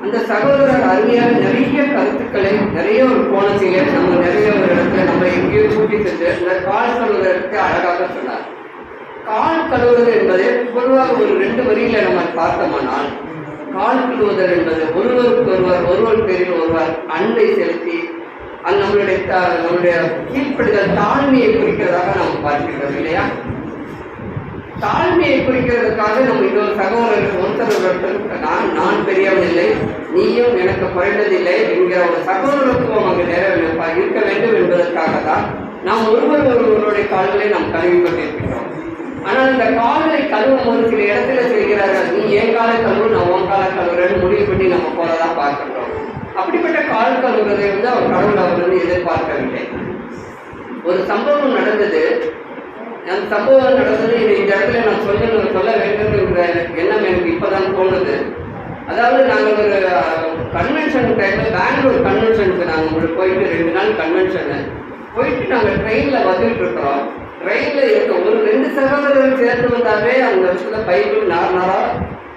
அந்த சகோதரர் அருமையாக நிறைய கருத்துக்களை நிறைய ஒரு கோணத்திலே நம்ம நிறைய ஒரு இடத்துல நம்ம எங்கேயோ கூட்டி சென்று இந்த கால் கழுவுவதற்கு அழகாக சொன்னார். கால் கழுவுவது என்பது பொதுவாக ஒரு 2 வரியில நம்ம பார்த்தோமானால், கால் கழுவுதல் என்பது ஒருவருக்கு ஒருவர் பேரில் ஒருவர் அன்பை செலுத்தி அது நம்மளுடைய கீழ்ப்படுதல் தாழ்மையை குறிக்கிறதாக நாம் பார்க்கிறோம் இல்லையா? தாழ்மையை குறிக்கிறதுக்காக நம்ம இன்னொரு சகோதரர் ஒருத்தர் நான் பெரியவன் இல்லை, நீயும் எனக்கு குறைந்ததில்லை என்கிற ஒரு சகோதரத்துவம் அங்கு இருக்க வேண்டும் என்பதற்காக தான் நாம் ஒருவருடைய கால்களை நாம் கழுவி கொண்டிருக்கிறோம். ஆனால் இந்த கால்களை கழுவும் ஒரு சில இடத்துல செய்கிறார்கள், நீ என் காலை கழுவு நான் உன் காலை கழுவுறேன்னு முடிவு பண்ணி நம்ம போறதா பார்க்கின்றோம். அப்படிப்பட்ட கால் கழுவுறதை அவர் எதிர்பார்க்கவில்லை. ஒரு சம்பவம் நடந்தது. அந்த சம்பவம் நடந்தது இந்த இடத்துல நான் சொல்ல வேண்டும் என்ற எண்ணம் எனக்கு இப்பதான் தோணுது. அதாவது நாங்கள் ஒரு கன்வென்ஷன் டைம்ல பெங்களூர் கன்வென்ஷனுக்கு நாங்கள் போயிட்டு 2 நாள் கன்வென்ஷனு போயிட்டு நாங்கள் ட்ரெயினில் வந்துட்டு இருக்கிறோம். ட்ரெயினில் இருக்க ஒரு 2 சகோதரர்கள் சேர்ந்து வந்தாவே அந்த இடத்துல பைபிள் நாராக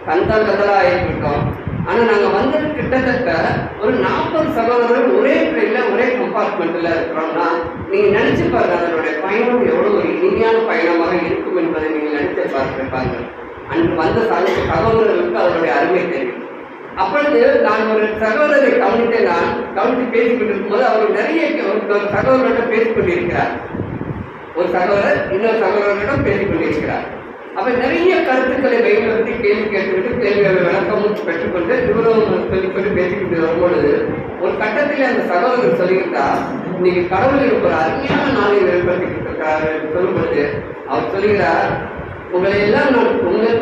கந்தலாக ஆகிட்டு இருக்கோம். ஆனால் நாங்கள் வந்தது கிட்டத்தட்ட ஒரு 40 சகோதரர்கள் ஒரே ட்ரெயினில் ஒரே கம்பார்ட்மெண்ட்டில் இருக்கிறோம்னா நீங்கள் நினச்சி பாருங்க அதனுடைய பயணம் எவ்வளோ ஒரு இனிமையான பயணமாக இருக்கும் என்பதை நீங்கள் நினைச்சு பார்த்துருப்பாங்க. அன்று வந்த சகோதரர்களுக்கு அதனுடைய அருமை தெரியும். அப்பொழுது நான் ஒரு சகோதரரை கவனித்து பேசிக்கொண்டு இருக்கும்போது அவர் நிறைய ஒரு சகோதரரிடம் பேசிக்கொண்டிருக்கிறார். ஒரு சகோதரர் இன்னொரு சகோதரரிடம் பேசிக்கொண்டிருக்கிறார். அப்ப நிறைய கருத்துக்களை பயன்படுத்தி கேள்வி கேட்டுவிட்டு கேள்விகளை விளக்கமும் பெற்றுக்கொண்டு இவரும் சொல்லிக்கொண்டு பேசிக்கிட்டு வரும்பொழுது ஒரு கட்டத்தில் அந்த சகோதரர் சொல்லியிருந்தார், இன்னைக்கு கடவுள் ஒரு அருமையான நாளை ஏற்படுத்திக்கிட்டு இருக்காரு சொல்லும்பொழுது அவர் சொல்லுகிறார், உங்களை எல்லாம்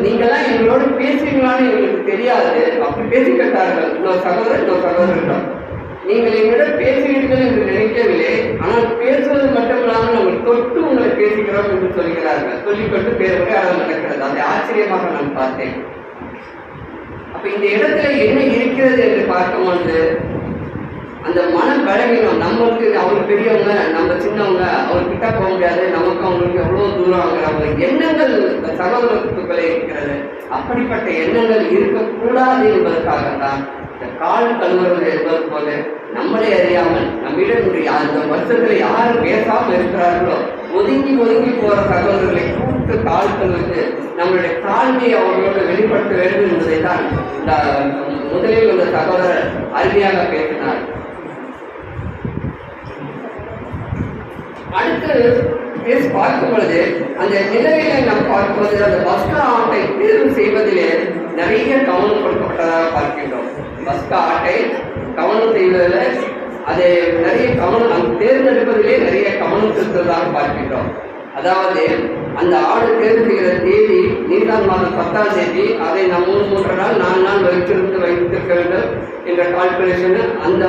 நீங்கெல்லாம் எங்களோட பேசுவீங்களான்னு எங்களுக்கு தெரியாது. அப்படி பேசிக்கிட்டார்கள் இன்னொரு சகோதரரிடம். நீங்கள் எங்களிடம் பேசுவீர்கள் என்று நினைக்கவில்லை, ஆனால் பேசுவது மட்டுமில்லாமல் நாங்கள் தொட்டு உங்களை பேசுகிறோம் என்று சொல்கிறார்கள். சொல்லிக்கொண்டு உரையாடல் நடக்கிறது. அதை ஆச்சரியமாக நான் பார்த்தேன். அப்ப இந்த இடத்துல என்ன இருக்கிறது என்று பார்க்கும்போது அந்த மன பலவீனம், நம்மளுக்கு அவங்க பெரியவங்க நம்ம சின்னவங்க, அவர்கிட்ட போக முடியாது, நமக்கு அவங்களுக்கு எவ்வளவு தூரம் அவங்க எண்ணங்கள் இந்த சகோதரத்துக்களே இருக்கிறது. அப்படிப்பட்ட எண்ணங்கள் இருக்கக்கூடாது என்பதற்காகத்தான் இந்த கால் கழுவுறது என்பது போல நம்மளே அறியாமல் நம்மிடம் அந்த வருஷத்துல யாரு பேசாமல் இருக்கிறார்களோ ஒதுங்கி போற சகோதரர்களை கூப்பிட்டு கால் கழுவுக்கு நம்மளுடைய தாழ்மையை அவர்களோடு வெளிப்படுத்த வேண்டும் என்பதை தான் இந்த முதலில் உள்ள சகோதரர் அருமையாக பேசினார். அடுத்து பார்க்கும் பொழுது அந்த நிலையில நாம் பார்க்கும்போது அந்த பஸ்கா ஆட்டை தேர்வு செய்வதிலே நிறைய கவனம் கொடுக்கப்பட்டதாக பார்க்கின்றோம். பஸ்கா ஆட்டை கவனம் செய்வதில் அதை நிறைய கவனம் தேர்ந்தெடுப்பதிலே நிறைய கவனம் செலுத்துவதாக பார்க்கின்றோம். அதாவது அந்த ஆடு தேர்வு செய்கிற தேதி நீசான் மாதம் 10ஆம் தேதி, அதை நாம் 3 நாள் 4 நாள் வைத்திருக்க வேண்டும் என்ற கால்குலேஷன். அந்த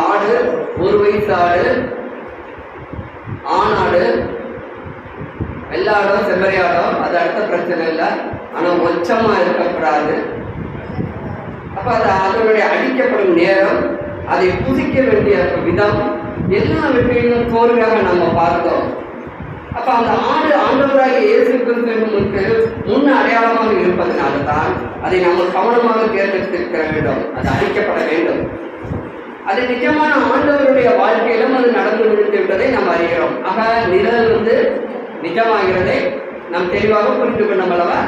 ஆடு 1 வயசு ஆடு, ஆணாடு, வெள்ளாடோ செம்மறியாடோ அது அடுத்த பிரச்சனை இல்லை, ஆனால் ஒச்சமா இருக்கக்கூடாது. அப்ப அதனுடைய அடிக்கப்படும் நேரம், அதை புதிக்க வேண்டிய விதம் எல்லாவற்றையும் கோர்வையாக நம்ம பார்த்தோம். அப்ப அந்த ஆடு ஆண்டவராக இயேசு கிறிஸ்துவுக்கு முன் அடையாளமாக இருப்பதனால தான் அதை நம்ம கவனமாக தேர்ந்தெடுத்திருக்க வேண்டும். அது அழிக்கப்பட வேண்டும். அது நிஜமான ஆண்டவருடைய வாழ்க்கையிலும் அது நடந்து முடிந்து விட்டதை நாம் அறிகிறோம். ஆக நிழல் நிஜமாகிறதை நாம் தெளிவாக புரிந்து கொண்டோம் அல்லவா?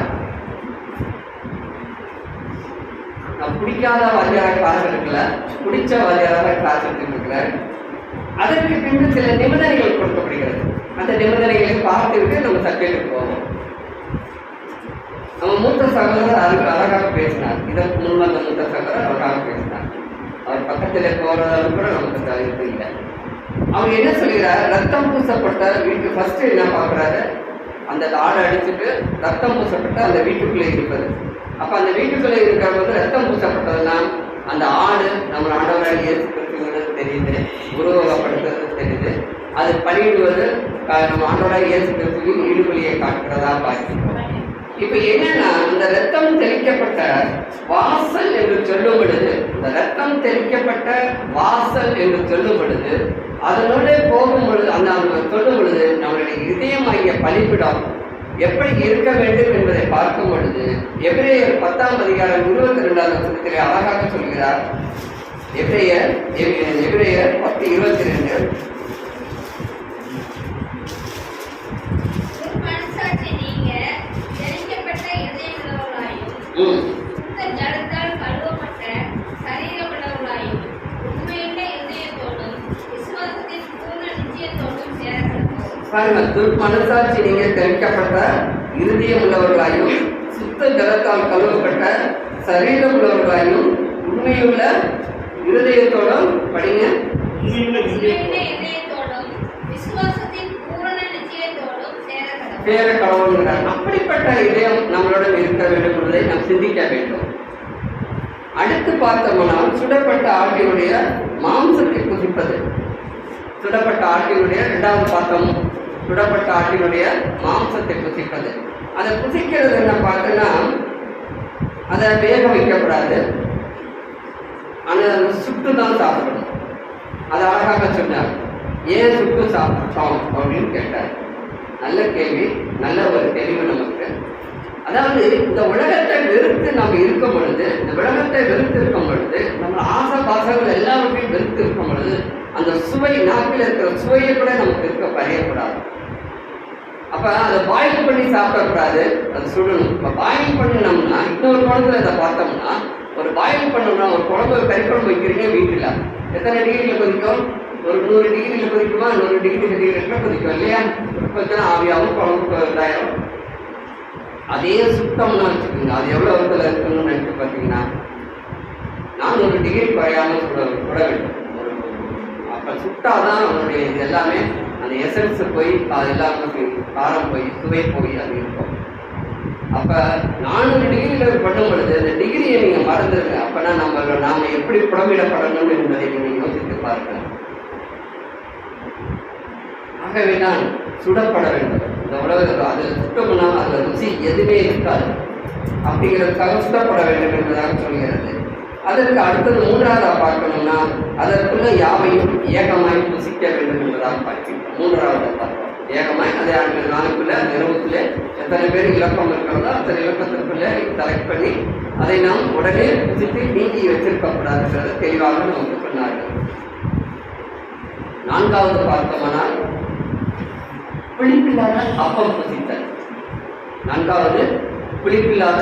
நான் பிடிக்காத வாத்தியாராக கிளாஸ் எடுக்கல, பிடிச்ச வாத்தியாராக கிளாஸ் எடுத்துட்டு இருக்கிறேன். அதற்கு பின்பு சில நிபந்தனைகள் கொடுக்கப்படுகிறது. அந்த நிபந்தனைகளை பார்த்துவிட்டு நம்ம சப்ஜெக்டுக்கு போவோம். நம்ம மூத்த சகோதரர் அழகாக பேசினார். இதற்கு முன்பு அந்த மூத்த சகோதரர் அழகாக பேசினார். அவர் பக்கத்தில் போறதால கூட நமக்கு இது இல்லை. அவர் என்ன சொல்கிறார், ரத்தம் பூசப்பட்ட வீட்டுக்கு ஃபர்ஸ்ட் என்ன பார்க்குறாரு, அந்த ஆடை அடிச்சுட்டு ரத்தம் பூசப்பட்ட அந்த வீட்டுக்குள்ளே இருப்பது. அப்போ அந்த வீட்டுக்குள்ளே இருக்கிற போது ரத்தம் பூசப்பட்டதுன்னா அந்த ஆடு நம்ம ஆண்டவராக இயேசு கிறிஸ்துங்கிறது தெரியுது, உருவகப்படுத்துறது தெரியுது. அது பலியிடுவது நம்ம ஆண்டவராக இயேசு கிறிஸ்துவின் ஈடுபலியை காட்டுறதா பார்க்கிறோம். இப்ப என்னன்னா, இந்த ரத்தம் தெளிக்கப்பட்ட வாசல் என்று சொல்லும் பொழுது, இந்த ரத்தம் தெளிக்கப்பட்ட வாசல் என்று சொல்லும் பொழுது, அதனோட போகும் பொழுது அந்த சொல்லும் பொழுது நம்மளுடைய இதயமாகிய பலிப்பிடம் எப்படி இருக்க வேண்டும் என்பதை பார்க்கும் பொழுது எபிரேயர் 10ஆம் அதிகாரம் 22ஆவது வசனத்திலே அழகாக சொல்கிறார். எபிரேயர் 10:22. மனசாட்சி நீங்க தெளிக்கப்பட்ட இருதயம் உள்ளவர்களாயும் சுத்த ஜலத்தால் கழுவப்பட்ட சரீரம் உள்ளவர்களாயும் உண்மையுள்ள இருதயத்தோடும் படிங்க. சேர கடவுள்கிறார். அப்படிப்பட்ட இதயம் நம்மளோட இருக்க வேண்டும் என்பதை நாம் சிந்திக்க வேண்டும். அடுத்து பார்த்தோம்னா சுடப்பட்ட ஆட்டினுடைய மாம்சத்தை புசிப்பது. சுடப்பட்ட ஆட்டினுடைய 2வது பார்த்தோம், சுடப்பட்ட ஆட்டினுடைய மாம்சத்தை புசிப்பது. அதை புசிக்கிறது என்ன பார்த்தோன்னா, அதை வேக வைக்கப்படாது, ஆனால் சுட்டு தான் சாப்பிடணும். அது அழகாக சொன்னார். ஏன் சுட்டு சாப்பிட்டோம் அப்படின்னு கேட்டார். நல்ல கேள்வி, நல்ல ஒரு தெளிவு நமக்கு. அதாவது இந்த உலகத்தை வெறுத்து நம்ம இருக்கும் பொழுது, இந்த உலகத்தை வெறுத்து இருக்கும் பொழுது, நம்ம ஆசை பாசங்கள் எல்லாவற்றையும் வெறுத்து இருக்கும் பொழுது, அந்த சுவை, நாக்கில் இருக்கிற சுவையை கூட நமக்கு இருக்க பறையக்கூடாது. அப்ப அதை பாயில் பண்ணி சாப்பிடக்கூடாது, அது சுடணும். இப்போ பாயில் பண்ணினோம்னா, இன்னொரு குழந்தை இதை பார்த்தோம்னா, ஒரு பாயில் பண்ணோம்னா, ஒரு குழம்பு கறி குழம்பு வைக்கிறீங்க வீட்டில், எத்தனை டிகிரியில் கொதிக்கும்? ஒரு 100 டிகிரியில் கொதிக்குமா? 100 டிகிரி சென்டிகிரேட்ல கொதிக்கும் இல்லையா? கொஞ்சம் ஆவியாகவும் குழம்பு இதாயிரும். அதே சுத்தம்னா வச்சுக்கோங்க, அது எவ்வளோ இடத்துல இருக்குன்னு நினைச்சு பார்த்தீங்கன்னா 400 டிகிரி குறையாமல் சுட வேண்டும். அப்போ சுட்டாதான் அவனுடைய இது எல்லாமே அந்த எசன்ஸ் போய் அது எல்லாமே காரம் போய் சுவை போய் அது இருக்கும். அப்போ 400 டிகிரியில் பண்ணும் பொழுது அந்த டிகிரியை நீங்கள் மறந்துடுங்க. அப்போனா நாம் எப்படி புடமிடப்படணும் என்பதை நீங்கள் யோசித்து பார்க்கலாம். ஆகவேதான் சுடப்பட வேண்டும். இந்த உலகத்தில் அதில் சுட்டம்னா அதில் ருசி எதுவுமே இருக்காது. அப்படிங்கிறதுக்காக சுடப்பட வேண்டும் என்பதாக சொல்கிறது. அதற்கு அடுத்தது 3வது பார்க்கணும்னா, அதற்குள்ள யாவையும் ஏகமாய் புசிக்க வேண்டும் என்பதாக பார்க்கிறோம். 3வது பார்த்தோம் ஏகமாய். அதே நாளுக்குள்ள அந்த இரவுக்குள்ளே எத்தனை பேர் இலக்கம் இருக்கிறதோ அத்தனை இலக்கத்திற்குள்ளே செலக்ட் பண்ணி அதை நாம் உடனே புசித்து நீங்கி வச்சிருக்கக்கூடாதுங்கிறத தெளிவாக நமக்கு சொன்னார்கள். 4வது பார்த்தோம்னா புளிப்பில்லாத அப்பம் புசித்தல். 4வது புளிப்பில்லாத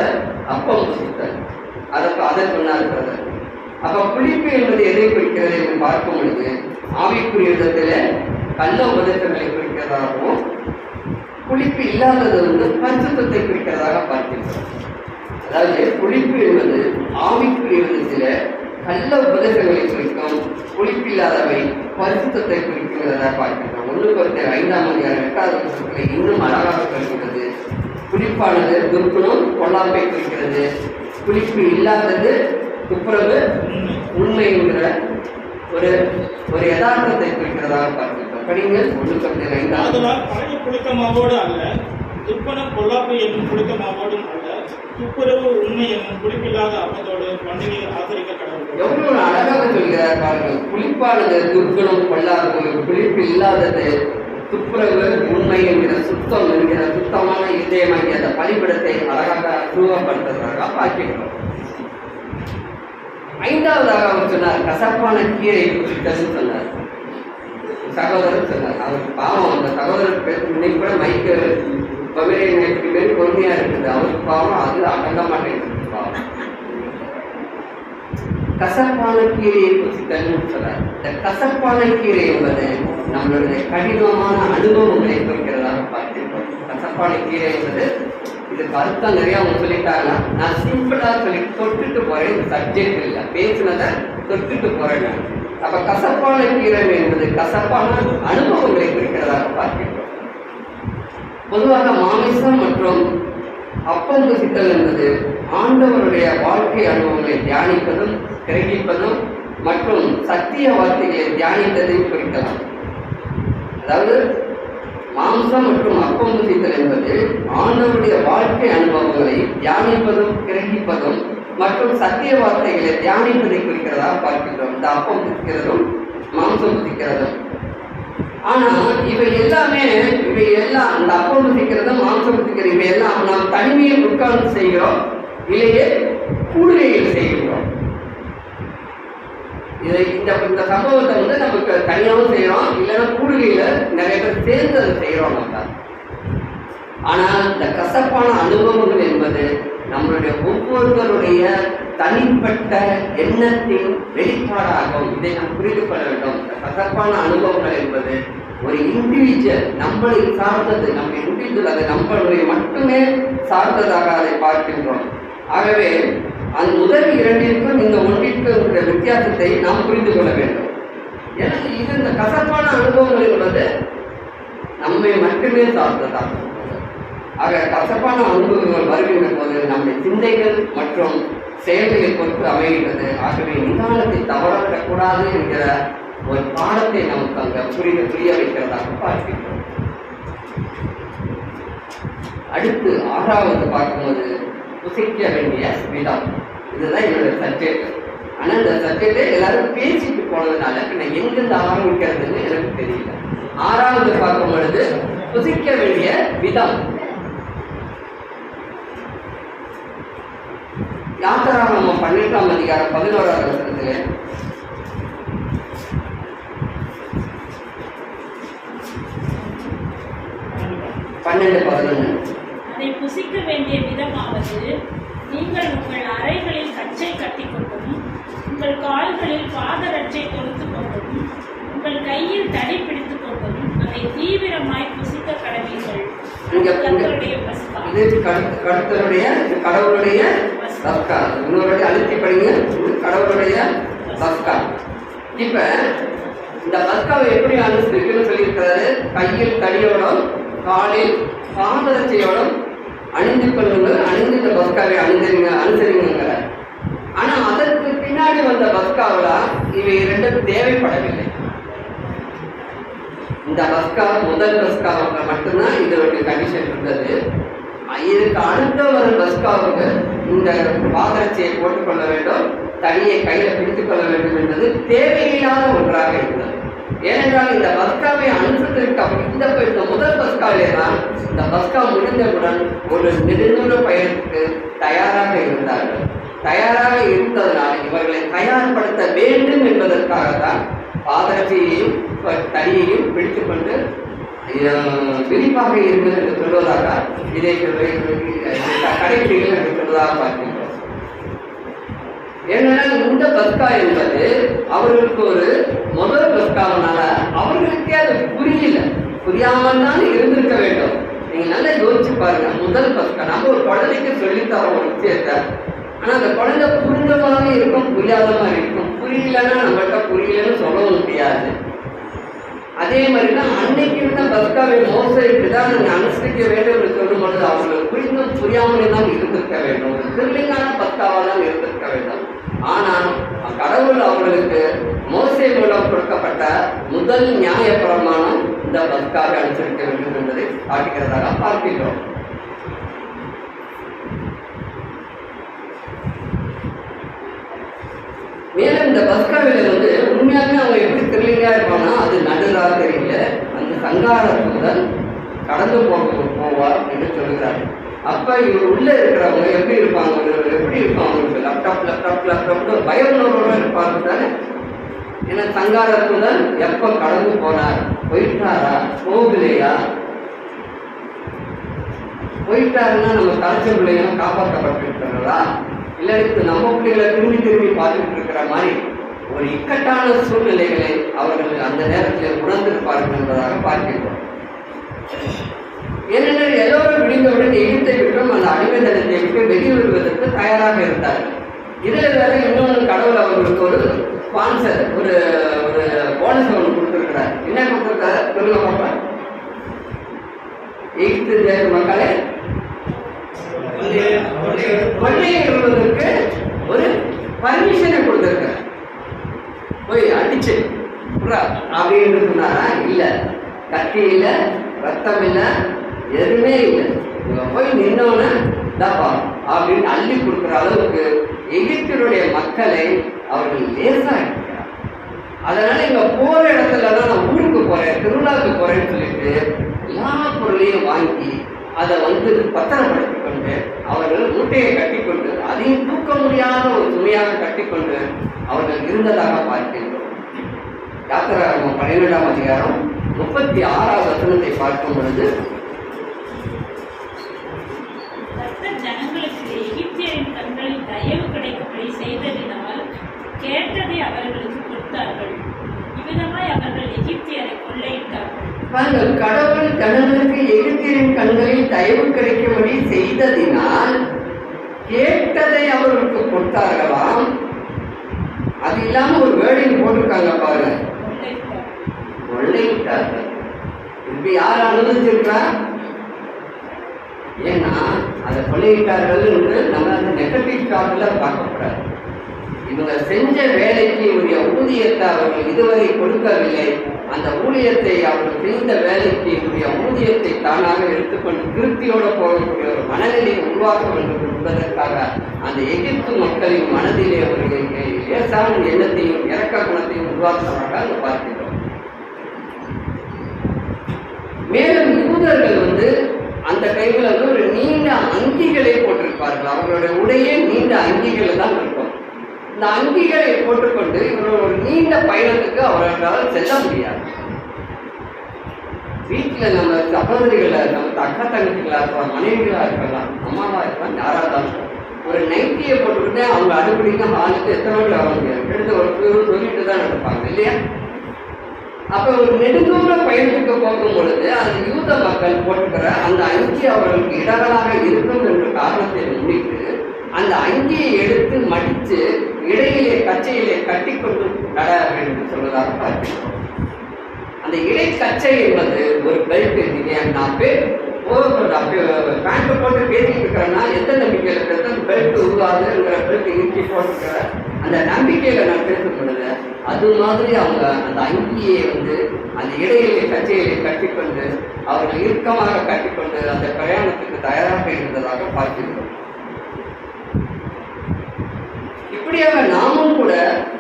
அப்பம் புசித்தல். அதை சொன்னார். அப்ப புளிப்பு என்பது எதை குறிக்கிறது என்று பார்க்கும் பொழுது ஆவிக்குரிய விதத்துல கள்ள உபதேசங்களை குறிக்கிறதாகவும், புளிப்பு இல்லாதது பரிசுத்தத்தை குறிக்கிறதாக பார்க்கிறோம். அதாவது புளிப்பு என்பது ஆவிக்குரிய விதத்துல கள்ள உபதேசங்களை குறிக்கும், புளிப்பில்லாதவை பரிசுத்தத்தை குறிக்கிறதாக பார்க்கிறோம். 1 Corinthians 5ஆம் அதிகாரம் 8வது வசனத்தில் இன்னும் அழகாக சொல்கிறது. புளிப்பானது துர்க்குணம் பொல்லாப்பை குறிக்கிறது, புளிப்பு இல்லாதது துப்புரவு உண்மை என்கிற ஒரு யதார்த்தத்தை குறிக்கிறதாக பார்க்கிறோம். படிங்க 1 Corinthians 5. பழைய புளிக்கமாவோடு அல்ல, துர்க்குணம் பொல்லாப்பு என்னும் புளிக்கமாவோடும் அல்ல, துப்புரவு உண்மை என்னும் புளிப்பில்லாத அப்பத்தோடு பண்டிகை ஆதரிக்க கடவுள். எவ்வளவு அழகாக சொல்கிறார் பாருங்கள். புளிப்பானது துர்க்குணம் பொல்லாப்பு, புளிப்பு இல்லாதது துப்புரவு உண்மை என்கிற சுத்தம் என்கிற சுத்தமான இதயமாகிய அந்த பலிபிடத்தை அழகாக உருவப்படுத்துவதாக பார்க்கிறோம். 5வதாக அவர் சொன்னார், கசப்பான கீரை குறித்தல் சொன்னார். சகோதரர் சொன்னார். அவருக்கு பாவம், அந்த சகோதரர் பேசுறதுக்கு கூட மைக்கு பவிரை பொறுமையா இருக்குது. அவருக்கு பாவம், அது அடங்க மாட்டேங்குது பாவம். கசப்பான கீரையை புசித்தல்னு சொன்னார். இந்த கசப்பான கீரை என்பது நம்மளுடைய கடினமான அனுபவங்களை குறிக்கிறதாக பார்த்திருக்கோம். கசப்பான கீரை என்பது இதுக்கு அர்த்தம் நிறைய அவங்க சொல்லிட்டாங்கன்னா, நான் சிம்பிளா சொல்லி தொட்டுட்டு போறேன். இந்த சப்ஜெக்ட் இல்லை, பேசினதை தொட்டுட்டு போறேன். அப்ப கசப்பான கீரை என்பது கசப்பான அனுபவங்களை குறிக்கிறதாக பார்க்கிறோம். பொதுவாக மாமிசம் மற்றும் அப்பம் புசித்தல் என்பது ஆண்டவருடைய வாழ்க்கை அனுபவங்களை தியானிப்பதும் கிரகிப்பதும் மற்றும் சத்திய வார்த்தைகளை தியானித்ததையும் குறிக்கலாம். அதாவது மாம்சம் மற்றும் அப்பம் புசித்தல் என்பது ஆண்டவருடைய வாழ்க்கை அனுபவங்களை தியானிப்பதும் கிரகிப்பதும் மற்றும் சத்திய வார்த்தைகளை தியானிப்பதை குறிக்கிறதாக பார்க்கிறோம். இந்த அப்பம் புசிக்கிறதும் மாம்சம் புசிக்கிறதும் ஆனா இவை எல்லாம் அந்த அப்பம் புசிக்கிறது, மாம்சம் புசிக்கிறது, இவை எல்லாம் நாம் தனிமையில் உட்கார்ந்து செய்கிறோம், இல்லையே கூடுகையில் செய்கிறோம். இந்த சம்பவத்தை நமக்கு தனியாகவும் செய்யறோம், இல்லைன்னா கூடுகையில நிறைய பேர் சேர்ந்து அதை செய்யறோம் நம்ம. ஆனால் இந்த கசப்பான அனுபவங்கள் என்பது நம்மளுடைய ஒவ்வொருவருடைய தனிப்பட்ட எண்ணத்தின் வெளிப்பாடாகும். இதை நாம் புரிந்து கொள்ள வேண்டும். இந்த கசப்பான அனுபவங்கள் என்பது ஒரு இண்டிவிஜுவல், நம்மளை சார்ந்தது, நம்ம இண்டிவிஜுவல், அதை நம்மளுடைய மட்டுமே சார்ந்ததாக அதை பார்க்கின்றோம். ஆகவே அந்த முதல் இரண்டிற்கும் இந்த ஒன்றிற்கும் உள்ள வித்தியாசத்தை நாம் புரிந்து கொள்ள வேண்டும். ஏன்னா இது இந்த கசப்பான அனுபவங்கள் என்பது நம்மை மட்டுமே சார்ந்ததாகும். ஆக கசப்பான அனுபவங்கள் வருகின்ற போது நம்முடைய சிந்தைகள் மற்றும் செயல்களை பொறுத்து அமைகின்றது. ஆகவே நிதானத்தை தவறவிடக்கூடாது என்கிற ஒரு பாடத்தை நமக்கு அங்க புரிய வைக்கிறதாக பார்க்கின்றோம். அடுத்து 6வது பார்க்கும்போது புசிக்க வேண்டிய விதம். இதுதான் என்னோட சப்ஜெக்ட். ஆனா இந்த சப்ஜெக்டை எல்லாரும் பேசிட்டு போனதுனால நான் எங்கிருந்து ஆரம்பிக்கிறதுன்னு எனக்கு தெரியல. 6வது பார்க்கும் பொழுது புசிக்க வேண்டிய விதம். யாத்திராகமம் 12ஆம் அதிகாரம் 11வது வசனத்திலே அதை புசிக்க வேண்டிய விதமாவது, நீங்கள் உங்கள் அறைகளில் கச்சை கட்டிக்கொண்டும், உங்கள் கால்களில் பாதரட்சை தொடுத்துக் கொண்டும், உங்கள் கையில் தடி பிடித்துக் கொண்டும் அதை தீவிரமாய் புசிக்க கடவீர்கள். கர்த்தருடைய பஸ்கா. கடவுளுடைய பஸ்கா. இன்னொரு அழுத்தி படிங்க. கடவுளுடைய பஸ்கா. இப்ப இந்த பஸ்காவை எப்படி அனுசரிக்கணும்னு சொல்லியிருக்கிறாரு. கையில் தடியோடும் காலில் பாதரட்சையோடும் அணிந்து கொள்ளுங்கள், அணிந்து இந்த பஸ்காவை அனுசரிங்க. ஆனா அதற்கு பின்னாடி வந்த பஸ்காவில இவை இரண்டும் தேவைப்படவில்லை. இந்த பஸ்கா முதல் பஸ்காவுக்கு மட்டும்தான் இதோடைய கண்டிஷன் இருந்தது. இதுக்கு அடுத்த ஒரு பஸ்காவுக்கு இந்த பாதரட்சியை போட்டுக்கொள்ள வேண்டும், தடியை கையில பிடித்துக் கொள்ள வேண்டும் என்பது தேவையில்லாத ஒன்றாக இருந்தது. ஏனென்றால் இந்த பஸ்காவை அனுசரித்ததற்கு இந்த முதல் பஸ்காவிலே தான் இந்த பஸ்கா முடிந்தவுடன் ஒரு நெடுந்தூர பயணத்துக்கு தயாராக இருந்தார்கள். தயாராக இருந்ததனால் இவர்களை தயார்படுத்த வேண்டும் என்பதற்காகத்தான் பாதரட்சியையும் தடியையும் பிடித்துக்கொண்டு விரிப்பாக இருந்தது என்று சொல்வதாக இதை கடைபிடிகள் என்று சொல்வதாக பார்க்கின்றோம். ஏனென்றால் இந்த பஸ்கா என்பது அவர்களுக்கு ஒரு முதல் பஸ்காவனால அவர்களுக்கே அது புரியாமல் தான் இருந்திருக்க வேண்டும். நீங்க நல்லா யோசிச்சு பாருங்க. முதல் பஸ்கா நம்ம ஒரு குழந்தைக்கு சொல்லித்தரோம் ஒரு விஷயத்த, ஆனா அந்த குழந்தை புரிஞ்சமாக இருக்கும், புரியாத மாதிரி இருக்கும். புரியலன்னா நம்மகிட்ட புரியலன்னு சொல்லவும் முடியாது. அதே மாதிரிதான் அன்னைக்கு இருந்த பஸ்காவை மோசை இப்படிதான் நீங்க அனுசரிக்க வேண்டும் என்று சொல்லும் பொழுது அவர்களுக்கு புரிந்தும் புரியாமலே தான் இருந்திருக்க வேண்டும். திருளிங்கான பஸ்காவாக தான் இருந்திருக்க வேண்டும். ஆனால் கடவுள் அவர்களுக்கு மோசே மூலம் கொடுக்கப்பட்ட முதல் நியாய பிரமாணம் இந்த பஸ்காவை அனுசரிக்க வேண்டும் என்பதை காட்டுகிறதாக பார்க்கிறோம். மேலும் இந்த பஸ்காவில உண்மையாலுமே அவங்க எப்படி திருளிங்கா இருப்பாங்கன்னா அது நடுராக தெரியல, அந்த சங்காரத்துடன் கடந்து போவார் என்று சொல்கிறார். அப்ப இவர் உள்ள இருக்கிறவங்க எப்படி இருப்பாங்க, எப்படி இருப்பாங்க, லேப்டாப்னு பயமுணர்வோட இருப்பாங்க தானே. ஏன்னா சங்காரத்துடன் எப்ப கடந்து போனார், போயிட்டாரா போகலையா, போயிட்டாருன்னா நம்ம தலைச்ச பிள்ளைகளும் காப்பாற்றப்பட்டிருக்கிறதா, இல்லைக்கு நம்ம பிள்ளைகளை திரும்பி பார்த்துட்டு இருக்கிற மாதிரி ஒரு இக்கட்டான சூழ்நிலைகளை அவர்கள் அந்த நேரத்தில் உணர்ந்திருப்பார்கள் என்பதாக பார்க்கிறோம். ஏனென்றால் எல்லோரும் விடுந்தவுடன் எகிப்தை விட்டும் அந்த அடிமைத்தனத்தை விட்டு வெளிவருவதற்கு தயாராக இருந்தார்கள். இதுல வேற இன்னொன்று கடவுள் அவர்களுக்கு ஒரு ஸ்பான்சர், ஒரு போனஸ் ஒன்று கொடுத்திருக்கிறார். என்ன கொடுத்திருக்காரு சொல்லுங்க பாப்பா. எகிப்து தேச மக்களை கொள்ளையிடுவதற்கு ஒரு பர்மிஷனை கொடுத்திருக்கார். போய் அடிச்சு அப்படின்னு சொன்னாரா? இல்ல, கத்தி இல்ல, ரத்தம் இல்ல, எதுவுமே இல்லை. இவங்க போய் நின்னோன்னு தப்பா அப்படின்னு அள்ளி கொடுக்குற அளவுக்கு எகிப்தினுடைய மக்களை அவர்கள் லேசா இருக்கிறார். அதனால இங்க போற இடத்துலதான் நான் ஊருக்கு போறேன், திருவிழாவுக்கு போறேன்னு சொல்லிட்டு எல்லா பொருளையும் வாங்கி அதை பத்திரப்படுத்தி கொண்டு அவர்கள் மூட்டையை கட்டிக்கொண்டு அதையும் தூக்க முடியாத ஒரு சுமையாக கட்டிக்கொண்டு அவர்கள் இருந்ததாக பார்க்கின்றோம். யாத்திராகமம் 12ஆம் அதிகாரம் 36வது வசனத்தை பார்க்கும் பொழுது, ஜனங்களுக்கு எகிப்தியரின் கண்களில் தயவு கிடைக்கும்படி செய்ததினால் கேட்டதை அவர்களுக்கு கொடுத்தார்கள். இவ்விதமாய் அவர்கள் எகிப்தியரை கொள்ளையிட்டார்கள். கடவுள் ஜனங்களுக்கு எகிப்தியரின் கண்களில் தயவு கிடைக்கும்படி செய்ததினால் கேட்டதை அவர்களுக்கு கொடுத்தார்களாம். அது இல்லாம ஒரு வேர்டிங் போட்டிருக்காங்க பாருங்க, கொள்ளையிட்டார்கள். இப்படி யார் அனுமதிச்சிருக்கா? ஏன்னா அதை கொள்ளையிட்டார்கள் என்று நம்ம அந்த நெகட்டிவ் டாக்ல பார்க்கப்படாது. இவங்க செஞ்ச வேலைக்கு உரிய ஊதியத்தை அவர்கள் இதுவரை கொடுக்கவில்லை. அந்த ஊழியத்தை அவர்கள் செய்த வேலைக்கு உரிய ஊதியத்தை தானாக எடுத்துக்கொண்டு திருப்தியோடு போகக்கூடிய ஒரு மனநிலையை உருவாக்க வேண்டும் என்பதற்காக அந்த எகிப்து மக்களின் மனதிலே ஒரு லேசான எண்ணத்தையும் இறக்க குணத்தையும் உருவாக்குவதாக அங்கு பார்க்கிறோம். மேலும் யூதர்கள் அந்த கைகளை ஒரு நீண்ட அங்கிகளை போட்டிருப்பார்கள். அவர்களுடைய உடையே நீண்ட அங்கிகளை தான் இருக்கும். இந்த அங்கிகளை போட்டுக்கொண்டு இவர்கள் ஒரு நீண்ட பயணத்துக்கு அவர்களால் செல்ல முடியாது. வீட்டில் நம்ம சகோதரிகளை, நம்ம அக்கா தங்கச்சிகளா இருக்கலாம், மனைவிகளா இருக்கலாம், அம்மாவா இருக்கலாம், யாரா இருந்தாலும் ஒரு நைட்டியை போட்டுக்கிட்டு அவங்க அடுப்படிக்கு ஆளுக்கு எத்தனை மணி ஆக முடியாது, எடுத்து ஒரு சொல்லிட்டு தான் நடப்பாங்க இல்லையா? அப்ப ஒரு நெடுந்தூர பயணத்துக்கு போகும் பொழுது அந்த யூத மக்கள் போட்டுக்கிற அந்த அங்கி அவர்களுக்கு இடங்களாக இருக்கும் என்ற காரணத்தை முன்னிட்டு அந்த அங்கியை எடுத்து மடித்து இடையிலே கச்சையிலே கட்டி கொண்டு நட வேண்டும் சொல்வதாக பார்க்கிறோம். அந்த இடை கச்சை என்பது ஒரு பெல்ட். நான் பேண்ட் போட்டு பேசிட்டு இருக்கிறேன்னா எந்த நம்பிக்கையில் இருக்கிறது பெல்ட் உருவாதுங்கிற பெல்ட் இறுக்கி போட்டுக்கிற அந்த நம்பிக்கையில நான் பேசும் பொழுது அது மாதிரி அவங்க அந்த அங்கியை அந்த இடையிலே கச்சையிலே கட்டிக்கொண்டு அவர்கள் இறுக்கமாக கட்டிக்கொண்டு அந்த பிரயாணத்துக்கு தயாராக இருந்ததாக பார்க்கிறோம். இப்படியாக நாமும் கூட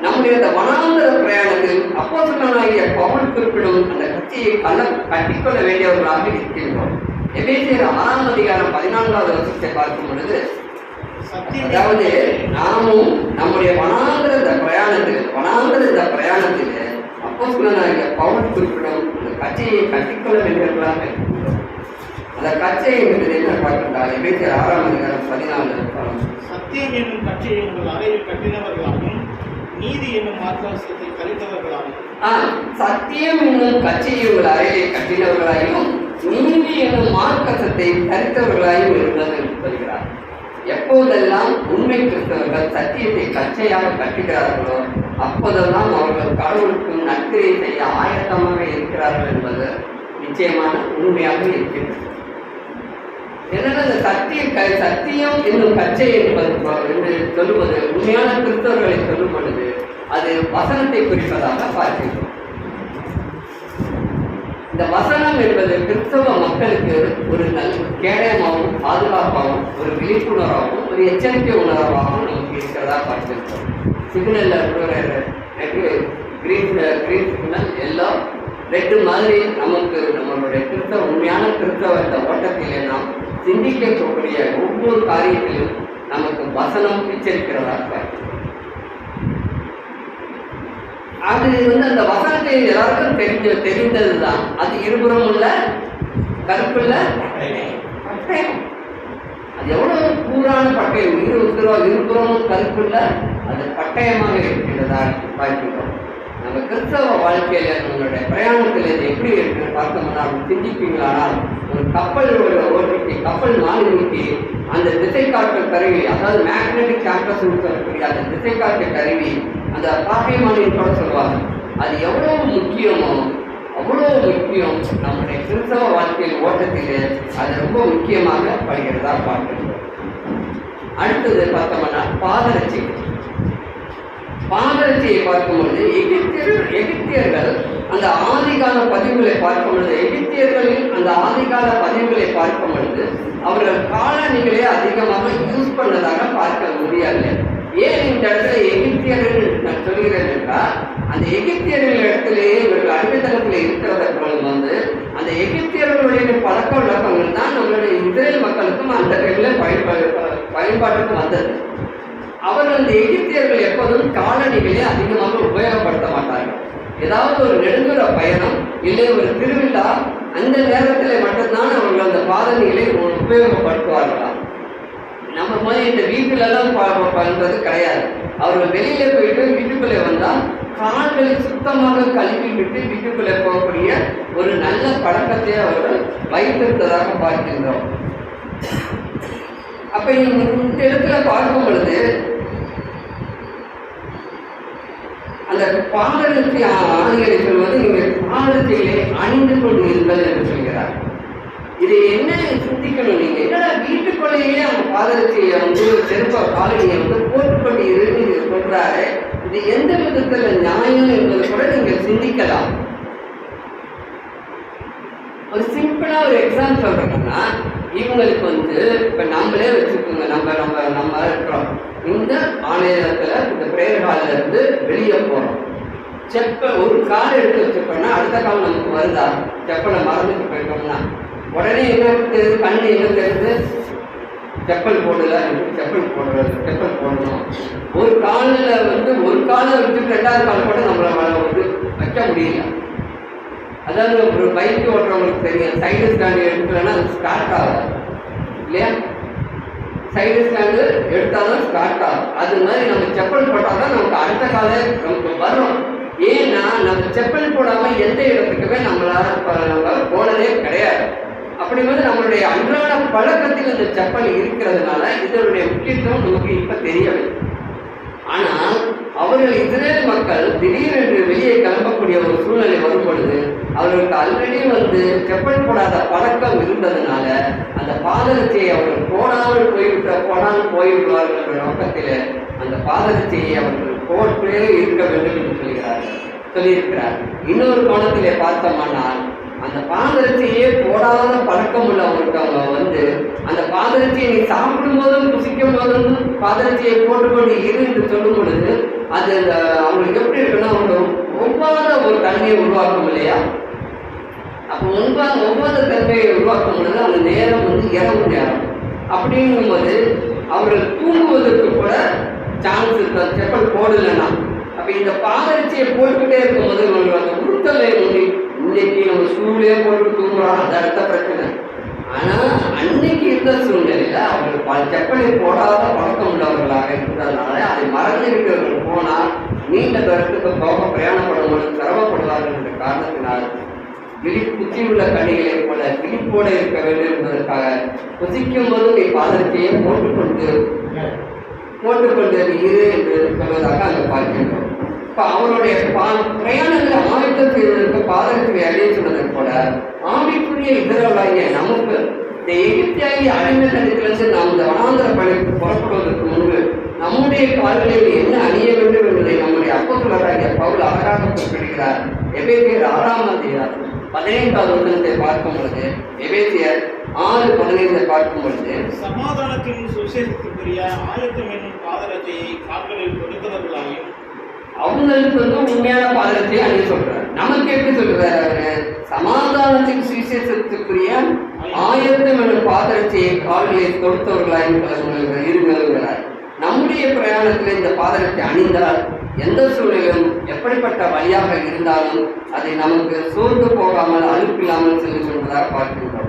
நம்முடைய அந்த வனாந்தர பிரயாணத்தில் அப்போஸ்தலனாகிய பவுல் குறிப்பிடும் அந்த கட்சியை கட்டிக்கொள்ள வேண்டியவர்களாக இருக்கின்றோம். எபேசியர் 6ஆம் அதிகாரம் 14வது வசனத்தை பார்க்கும் பொழுது, அதாவது நாமும் நம்முடைய வனாந்தர இந்த பிரயாணத்தில் அப்போஸ்தலனாகிய பவுல் குறிப்பிடும் அந்த கட்சியை கட்டிக்கொள்ள வேண்டியவர்களாக இருக்கின்றோம். அந்த கச்சை என்பது என்ன பார்க்கின்றால் எபேசியர் 6ஆம் அதிகாரம் 14 சத்தியம் என்னும் கட்சியை உங்கள் அறையில் கட்டினவர்களாகவும் நீதி என்னும் மார்க்கத்தை கழித்தவர்களாகவும். சத்தியம் என்னும் கட்சியை உங்கள் அறையை கட்டினவர்களாயும் நீதி என்னும் மார்க்கத்தை கழித்தவர்களாயும் இருந்தது என்று சொல்கிறார். எப்போதெல்லாம் உண்மை கிறிஸ்தவர்கள் சத்தியத்தை கச்சையாக கட்டுகிறார்களோ அப்போதெல்லாம் அவர்கள் கடவுளுக்கும் நற்கிரியை செய்ய ஆயத்தமாக இருக்கிறார்கள் என்பது நிச்சயமான உண்மையாக இருக்கின்றது. என்னன்னா இந்த சத்தியம் என்னும் கச்சை என்று சொல்லுவது உண்மையான கிறிஸ்தவர்களை சொல்லும் பொழுது அது வசனத்தை குறிப்பதாக பார்க்கிறோம். இந்த வசனம் என்பது கிறிஸ்தவ மக்களுக்கு ஒரு கேடயமாகவும் பாதுகாப்பாகவும் ஒரு விழிப்புணர்வாகவும் ஒரு எச்சரிக்கை உணர்வாகவும் நமக்கு இருக்கிறதா பார்க்கிறோம். சிக்னல்ல கிரீன் சிக்னல் எல்லாம் ரெண்டு மாதிரி நமக்கு நம்மளுடைய கிறிஸ்தவ உண்மையான கிறிஸ்தவ இந்த ஓட்டத்திலே நாம் சிந்திக்கக்கூடிய ஒவ்வொரு காரியத்திலும் நமக்கு வசனம் எச்சரிக்கிறதா பார்க்கிறோம். அது அந்த வசனத்தை எல்லாருக்கும் தெரிந்ததுதான். அது இருபுறம் உள்ள கருப்புள்ள பட்டயம். அது எவ்வளவு கூறான பட்டயம், இருபுறமும் கருப்புள்ள அது பட்டயமாக இருக்கின்றதா பார்க்கிறோம். நம்ம கிறிஸ்தவ வாழ்க்கையில நம்மளுடைய பிரயாணத்தில் இது எப்படி இருக்குன்னு பார்த்தோம்னா சிந்திப்பீங்களானால் ஒரு கப்பல் ஓட்டிக்கு கப்பல் மாலுமிக்கு அந்த திசை காட்டும் கருவி, அதாவது மேக்னெட்டிக் கேம்பஸ் சொல்லக்கூடிய அந்த திசை காட்டும் கருவி அந்த பாகைமானின் கூட சொல்லுவாங்க. அது எவ்வளவு முக்கியமோ அவ்வளோ முக்கியம் நம்முடைய கிறிஸ்தவ வாழ்க்கையில் ஓட்டத்தில் அது ரொம்ப முக்கியமாக படுகிறதா பார்க்கிறோம். அடுத்தது பார்த்தோம்னா பாதரட்சியை பார்க்கும்பொழுது எகிப்தியர்கள் அந்த ஆதிகால பதிவுகளை பார்க்கும் பொழுது எகிப்தியர்களின் அந்த ஆதிகால பதிவுகளை பார்க்கும் பொழுது அவர்கள் காலணிகளை அதிகமாக யூஸ் பண்ணதாக பார்க்க முடியாது. ஏன் இந்த இடத்துல எகிப்தியர்கள் நான் சொல்கிறேன் என்றால் அந்த எகிப்தியர்கள் இடத்திலேயே இவர்கள் அடிமைத்தளத்தில் இருக்கிற இஸ்ரேல் மக்களுக்கும் அந்த டைமில் பயன்பாட்டுக்கு வந்தது. அவர்கள் இந்த எகிப்தியர்கள் எப்போதும் காலணிகளை அதிகமாக உபயோகப்படுத்த மாட்டார்கள். ஏதாவது ஒரு நெடுந்தூர பயணம் இல்லை ஒரு திருவிழா, அந்த நேரத்தில் மட்டும்தான் அவர்கள் அந்த பாதணிகளை உபயோகப்படுத்துவார்களாம். நம்ம மாதிரி இந்த வீட்டிலெல்லாம் பண்ணுறது கிடையாது. அவர்கள் வெளியில போயிட்டு வீட்டுக்குள்ளே வந்தால் கால்களை சுத்தமாக கழுவி விட்டு வீட்டுக்குள்ளே போகக்கூடிய ஒரு நல்ல பழக்கத்தை அவர்கள் வைத்திருந்ததாக பார்க்கின்றோம். அப்ப இந்த இடத்துல பார்க்கும் பொழுது அந்த பாதரட்சி ஆணைகளை சொல்வது நீங்கள் பாதரட்சிகளை அணிந்து கொண்டு இருங்கள் என்று சொல்கிறார். இது என்ன சிந்திக்கணும், நீங்க என்னடா வீட்டுக்குள்ளேயே அவங்க பாதரட்சியை செருப்ப காலனியை போட்டுக்கொண்டு இருந்து சொல்றாரு, இது எந்த விதத்துல நியாயம் என்பது கூட நீங்க சிந்திக்கலாம். ஒரு சிம்பிளா ஒரு எக்ஸாம் சொல்றோம்னா, இவங்களுக்கு இப்ப நம்மளே வச்சுக்கோங்க, நம்ம இருக்கிறோம் இந்த ஆலயத்துல இந்த பிரேயர் ஹால்ல இருந்து வெளியே போறோம். செப்பல் ஒரு கால் எடுத்து வச்சுப்போம்னா அடுத்த கால் நமக்கு வருதா? செப்பலை மறந்துட்டு போயிட்டோம்னா உடனே என்ன தெரியுது, கண்ணு என்ன தெரியுது, செப்பல் போடல, செப்பல் போடணும். ஒரு காலில் ஒரு காலை வச்சுட்டு ரெண்டாவது கால் கூட நம்மளால வைக்க முடியல. அதாவது ஒரு பைக் ஓட்டுறவங்களுக்கு தெரியும், சைடு ஸ்டாண்டு எடுக்கலன்னா அது ஸ்டார்ட் ஆகும் இல்லையா? சைடு ஸ்டாண்டு எடுத்தாலும் ஸ்டார்ட் ஆகும். அது மாதிரி நம்ம செப்பல் போட்டால் தான் நமக்கு அடுத்த காலை நமக்கு வரும். ஏன்னா நம்ம செப்பல் போடாமல் எந்த இடத்துக்குமே நம்ம போனதே கிடையாது. அப்படி நம்மளுடைய அன்றாட பழக்கத்தில் இந்த செப்பல் இருக்கிறதுனால இதனுடைய முக்கியத்துவம் நமக்கு இப்ப தெரியவில்லை. ஆனால் அவர்கள் இஸ்ரேல் மக்கள் திடீரென்று வெளியே கிளம்பக்கூடிய ஒரு சூழ்நிலை வரும் பொழுது அவர்களுக்கு ஆல்ரெடி செப்பல் போடாத பழக்கம் இருந்ததுனால அந்த பாதரட்சியை அவர்கள் போடாமல் போய்விடுவார்கள் என்ற நோக்கத்தில் அந்த பாதரட்சியை அவர்கள் போட்டே இருக்க வேண்டும் என்று சொல்லியிருக்கிறார். இன்னொரு கோணத்திலே பார்த்தோம்னால் அந்த பாதரட்சியே போடாத பழக்கம் உள்ளவங்களுக்கு அவங்க அந்த பாதரட்சியை நீ சாப்பிடும் போதும் புசிக்கும் போதும் பாதரட்சியை போட்டுக்கொண்டு இரு என்று சொல்லும் பொழுது அது அவங்களுக்கு எப்படி இருக்குன்னா ஒவ்வாத ஒரு தன்மையை உருவாக்கும் இல்லையா? அப்போ ஒவ்வாத தன்மையை உருவாக்கும் பொழுது அந்த நேரம் இரவு நேரம் அப்படிங்கும்போது அவர்கள் தூங்குவதற்கு கூட சான்ஸ் இருக்கு செப்பல் போடலைன்னா. அப்ப இந்த பாதரட்சியை போட்டுக்கிட்டே இருக்கும்போது அந்த உருத்தலை இன்னைக்கு நம்ம சூழ்நிலையே போட்டு தூங்குறோம், அது அடுத்த பிரச்சனை. ஆனா அன்னைக்கு இருந்த சூழ்நிலையில அவர்கள் செப்பலை போடாத பழக்கம் உள்ளவர்களாக இருந்ததுனால அதை மறந்துவிட்டவர்கள் போனால் நீண்ட தூரத்துக்கு போக பிரயாணப்படும் பொழுது சிரமப்படுவார்கள் என்ற காரணத்தினால் விழிப்புச்சி உள்ள கனிகளை போல விழிப்போடு இருக்க வேண்டும் என்பதற்காக புசிக்கும் போது நீ பாதரட்சியை போட்டுக்கொண்டு இரு என்று சொல்வதாக அங்கே பார்க்கின்றோம். இப்போ அவருடைய பிரயாணங்களை ஆயத்தம் செய்வதற்கு பாதரட்சியை அடைய சொன்னதற்கு போல ஆவிக்குரிய இதரவளாகிய நமக்கு இந்த எகிப்தியாகிய அடிமைத்தனத்திலிருந்து நாம் இந்த வனாந்தர பணிக்கு புறப்படுவதற்கு முன்பு நம்முடைய கால்களில் என்ன அணிய வேண்டும் என்பதை நம்முடைய அப்போஸ்தலராகிய பவுல் அழகாக குறிப்பிடுகிறார். எபேசியர் 6ஆம் அதிகாரம் 15வது வசனத்தை பார்க்கும் பொழுது, எபேசியர் 6:15 பார்க்கும் பொழுது, சமாதானத்தின் சுவிசேஷத்துக்குரிய ஆயத்தம் என்னும் பாதரட்சியை கால்களில் கொடுத்தவர்களாயும் அவங்களுக்கு உண்மையான பாதரட்சியை அணிய சொல்றாரு. நமக்கு எப்படி சொல்றாரு? அவரு சமாதானத்தின் சுவிசேஷத்துக்குரிய ஆயத்தம் என்னும் பாதரட்சியை கால்களில் கொடுத்தவர்களாயும் இருங்கிறார். நம்முடைய பிரயாணத்தில் இந்த பாதரட்சி அணிந்தால் எந்த சூழலும் எப்படிப்பட்ட வழியாக இருந்தாலும் அதை நமக்கு சோர்ந்து போகாமல் அழுப்பில்லாமல் செல்லும் என்பதாக பார்க்கின்றோம்.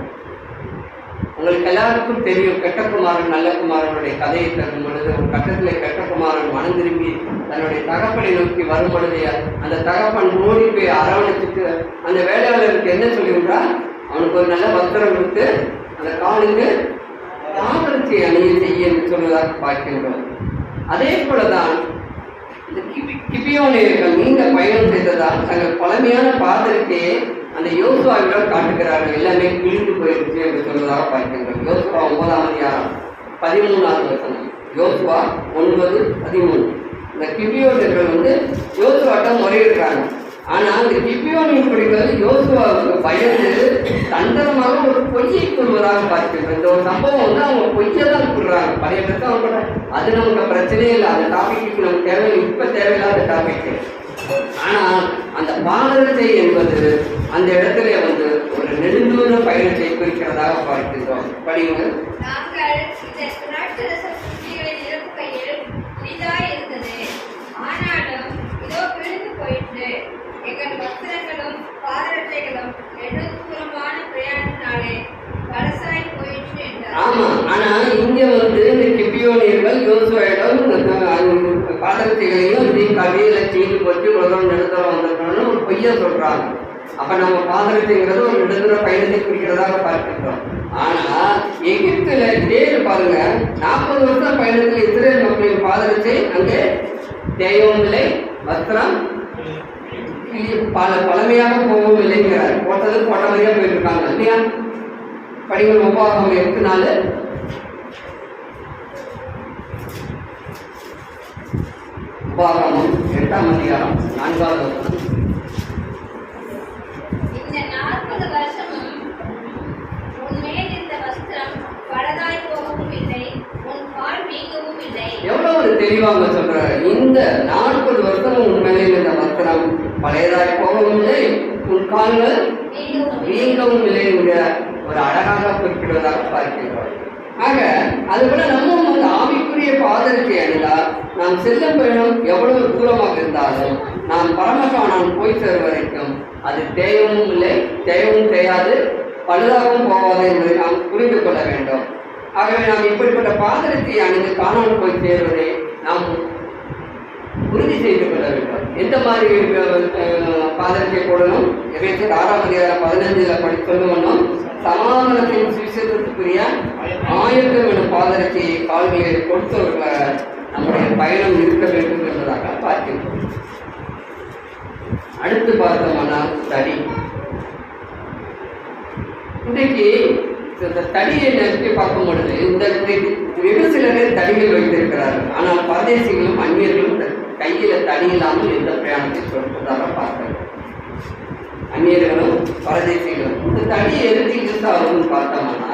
உங்களுக்கு எல்லாருக்கும் தெரியும், கெட்டகுமாரன் நல்ல குமாரனுடைய கதையை தரும் பொழுது ஒரு கட்டத்திலே கெட்டகுமாரன் மனம் திரும்பி தன்னுடைய தகப்பனை நோக்கி வரும் பொழுது அந்த தகப்பன் ஓடி போய் அரவணைச்சிட்டு அந்த வேலையாளருக்கு என்ன சொல்லுகின்றார்? அவனுக்கு ஒரு நல்ல வஸ்திரம் கொடுத்து அந்த காலுக்கு பாதரட்சியை அணிய செய்ய என்று சொல்வதாக பார்க்கின்றோம். அதே போலதான் இந்த கிபியோனியர்கள் நீண்ட பயணம் செய்ததால் தங்கள் பழமையான பாதரட்சியை அந்த யோசுவாவிடம் காட்டுகிறார்கள். எல்லாமே கிழிந்து போயிடுச்சு என்று சொல்வதாக பார்க்கின்றோம். யோசுவா 9ஆம் அதிகாரம் 13வது வசனம். யோசுவா 9:13. இந்த கிபியோனியர்கள் யோசுவாட்டம் முறையிடுறாங்க. ஆனா அந்த கிபியோனின் பிடிக்கிறது யோசுவாவுக்கு பயந்து தந்திரமாக ஒரு பொய்யை கூறுவதாக பார்க்கின்றோம். இந்த ஒரு சம்பவம் அவங்க பொய்யை தான் கூறுறாங்க. பழைய பேச அவங்க அது நமக்கு பிரச்சனையே இல்லை. அந்த டாபிக்கு நமக்கு தேவையில்லை, இப்ப தேவையில்லாத டாபிக். ஆனால் அந்த பாதரட்சை என்பது அந்த இடத்துல வந்து ஒரு நெடுந்தூர பயணத்தை குறிக்கிறதாக பார்க்கின்றோம். படிங்க. நாங்கள் இந்த திராட்சரச புட்டிகளை நிரப்புகையில் இனிதாய் இருந்தது, ஆனாலும் இதோ விழுந்து போயிற்று. எங்கள் வஸ்திரங்களும் பாதரட்டைகளும் நெடுந்தூரமான பிரயாணத்தினாலே பழசாய் போயிற்று என்றார். ஆமா, ஆனா இங்க வந்து இந்த கிபியோனியர்கள் யோசுவாயிடம் பாதரட்டைகளையும் இப்படி கவியில சீட்டு போட்டு உலகம் நெடுந்தூரம் வந்திருக்கணும்னு ஒரு பொய்யா சொல்றாங்க. அப்ப நம்ம பாதரட்டைங்கிறது ஒரு நெடுந்தூர பயணத்தை குறிக்கிறதாக பார்க்கின்றோம். ஆனா எகிப்துல இதே பாருங்க, 40 வருஷம் பயணத்தில் இஸ்ரேல் மக்களின் பாதரட்சை அங்கே தேயவும் இல்லை, வஸ்திரம் பழமையாக போகவும் இல்லைங்கிறார். போட்டது போட்ட மாதிரியா போயிட்டு இருக்காங்க இல்லையா? படிகள் உபாகம் 8:4. உபாகமம் 8ஆம் அதிகாரம் 4வது வசனம். இந்த 40 வருஷமும் உன் மேல் இருந்த வஸ்திரம் பழதாய் போகவும் இல்லை, உன் கால் வீங்கவும் இல்லை. எவ்வளவு ஒரு தெளிவாக சொல்ற, இந்த 40 வருஷமும் உன் மேலே இருந்த வஸ்திரம் பழையதாய் போகவும் இல்லை, உன் கால்கள் வீங்கவும் இல்லை என்ற ஒரு அழகாக குறிப்பிடுவதாக பார்க்கின்றோம். ஆக அதுபோல நம்ம வந்து ஆவிக்குரிய பாதரத்தை அணிந்தால் நாம் செல்லும் பயணம் எவ்வளவு தூரமாக இருந்தாலும் நாம் பரமகாணம் போய் சேர வரைக்கும் அது தேயவும் இல்லை, தேயவும் தேயாது, பழுதாகவும் போகாது என்பதை நாம் புரிந்து கொள்ள வேண்டும். ஆகவே நாம் இப்படிப்பட்ட பாதரத்தை அணிந்து காணாமல் போய் சேருவதை நாம் உறுதி செய்து கொள்ள வேண்டும். எந்த மாதிரி பாதரத்தை போடணும்? எபேசியர் 6ஆம் அதிகாரம் 15 படி சொல்லுவோம், சமாதானத்தின் சுவிசேஷத்துக்குரிய ஆயத்தம் எனும் பாதரட்சியை கால்களில் கொடுத்தவர்களை நம்முடைய பயணம் இருக்க வேண்டும் என்பதாக பார்க்கிறோம். அடுத்து பார்த்தோம்னா தடி. இன்றைக்கு இந்த தடியை நிறுத்தி பார்க்கும் பொழுது இந்த வெகு சிலரே தடிகள் வைத்திருக்கிறார்கள். ஆனால் பரதேசிகளும் அந்நியர்களும் கையில தடி இல்லாமல் எந்த பிரயாணத்தை சொல்வதாக பார்க்கிறோம். அந்நியர்களும் பரதேசிகளும் இந்த தடியை எதிர்த்து யூஸ் ஆகுதுன்னு பார்த்தோம்னா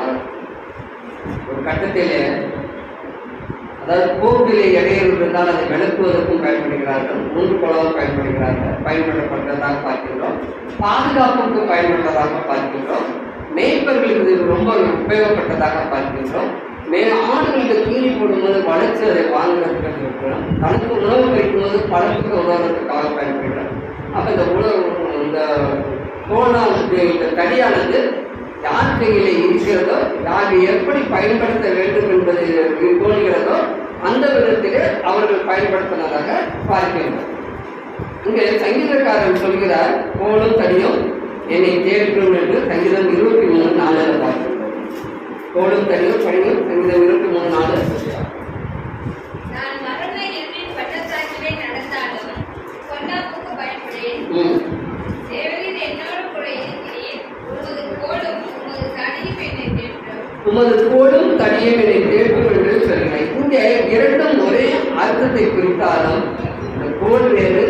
ஒரு கட்டத்திலே, அதாவது போக்கிலே இடையில் இருந்தால் அதை விளக்குவதற்கும் பயன்படுகிறார்கள், மூன்று குளம் பயன்படுத்தப்பட்டதாக பார்க்கின்றோம், பாதுகாப்புக்கு பயன்பட்டதாக பார்க்கின்றோம், மேய்ப்பர்களுக்கு இது ரொம்ப உபயோகப்பட்டதாக பார்க்கின்றோம். ஆடுகளுக்கு தீனி போடும்போது வளைச்சு அதை வாங்குறதுக்கு இருக்கிறோம், தனக்கு உணவு வைக்கும்போது பழத்துக்கு உணவுறதுக்காக பயன்படுகிறோம். அப்போ இந்த உணவு இந்த கோணானது இந்த தடியானது யார் கையிலே இருக்கிறதோ, யார் எப்படி பயன்படுத்த வேண்டும் என்பது தோணுகிறதோ அந்த விதத்திலே அவர்கள் பயன்படுத்தினதாக பார்க்கின்றோம். இங்கே சங்கீதக்காரன் சொல்கிறார், கோலும் தடியும் என்னை தேற்றும் என்று சங்கீதம் 23:4 பார்க்கின்றோம். கோலும் தடியும் படியும் சங்கீதம் 23:4. நான் மரண இருளின் பள்ளத்தாக்கிலே நடந்தாலும் பொல்லாப்புக்கு பயப்படேன். தேவரீர் என்னோடு கூட இருக்கிறீர். உமது கோலும் உமது தடியும் என்னை தேற்றும். உமது கோலும் தடியும் என்னை தேற்றும் என்று சொல்கிறேன். இங்கே இரண்டும் ஒரே அர்த்தத்தை குறித்தாலும் இந்த கோல் வேறு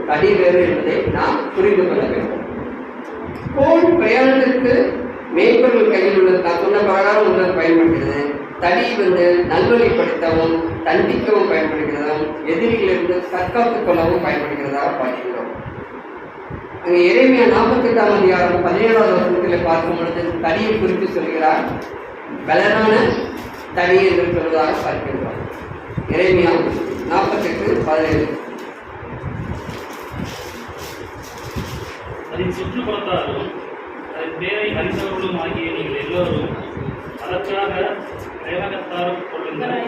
தடி வேறு என்பதை நாம் புரிந்து கொள்ள வேண்டும். கோல் பிரயாணத்திற்கு மேய்ப்பர்கள் கையில் உள்ள நான் சொன்ன பிரகாரம் உள்ளது பயன்படுகிறது. தடி வந்து நல்வழிப்படுத்தவும் தண்டிக்கவும் பயன்படுகிறதும் எதிரிகளிலிருந்து தற்காத்துக் கொள்ளவும் பயன்படுகிறதாக பார்க்கிறோம். அங்கே எரேமியா 48ஆம் அதிகாரம் 17வது வசனத்தில் பார்க்கும் பொழுது தடியை குறித்து சொல்கிறார், பலனான தடி என்று சொல்வதாக பார்க்கின்றோம். எரேமியா 48:17. அதன் சுற்றுப்புறத்தாரும் அதன் பேரை அறிந்தவர்களும் ஆகிய நீங்கள் எல்லோரும் அதற்காக வேகத்தாரும் கொள்ளுங்கள்.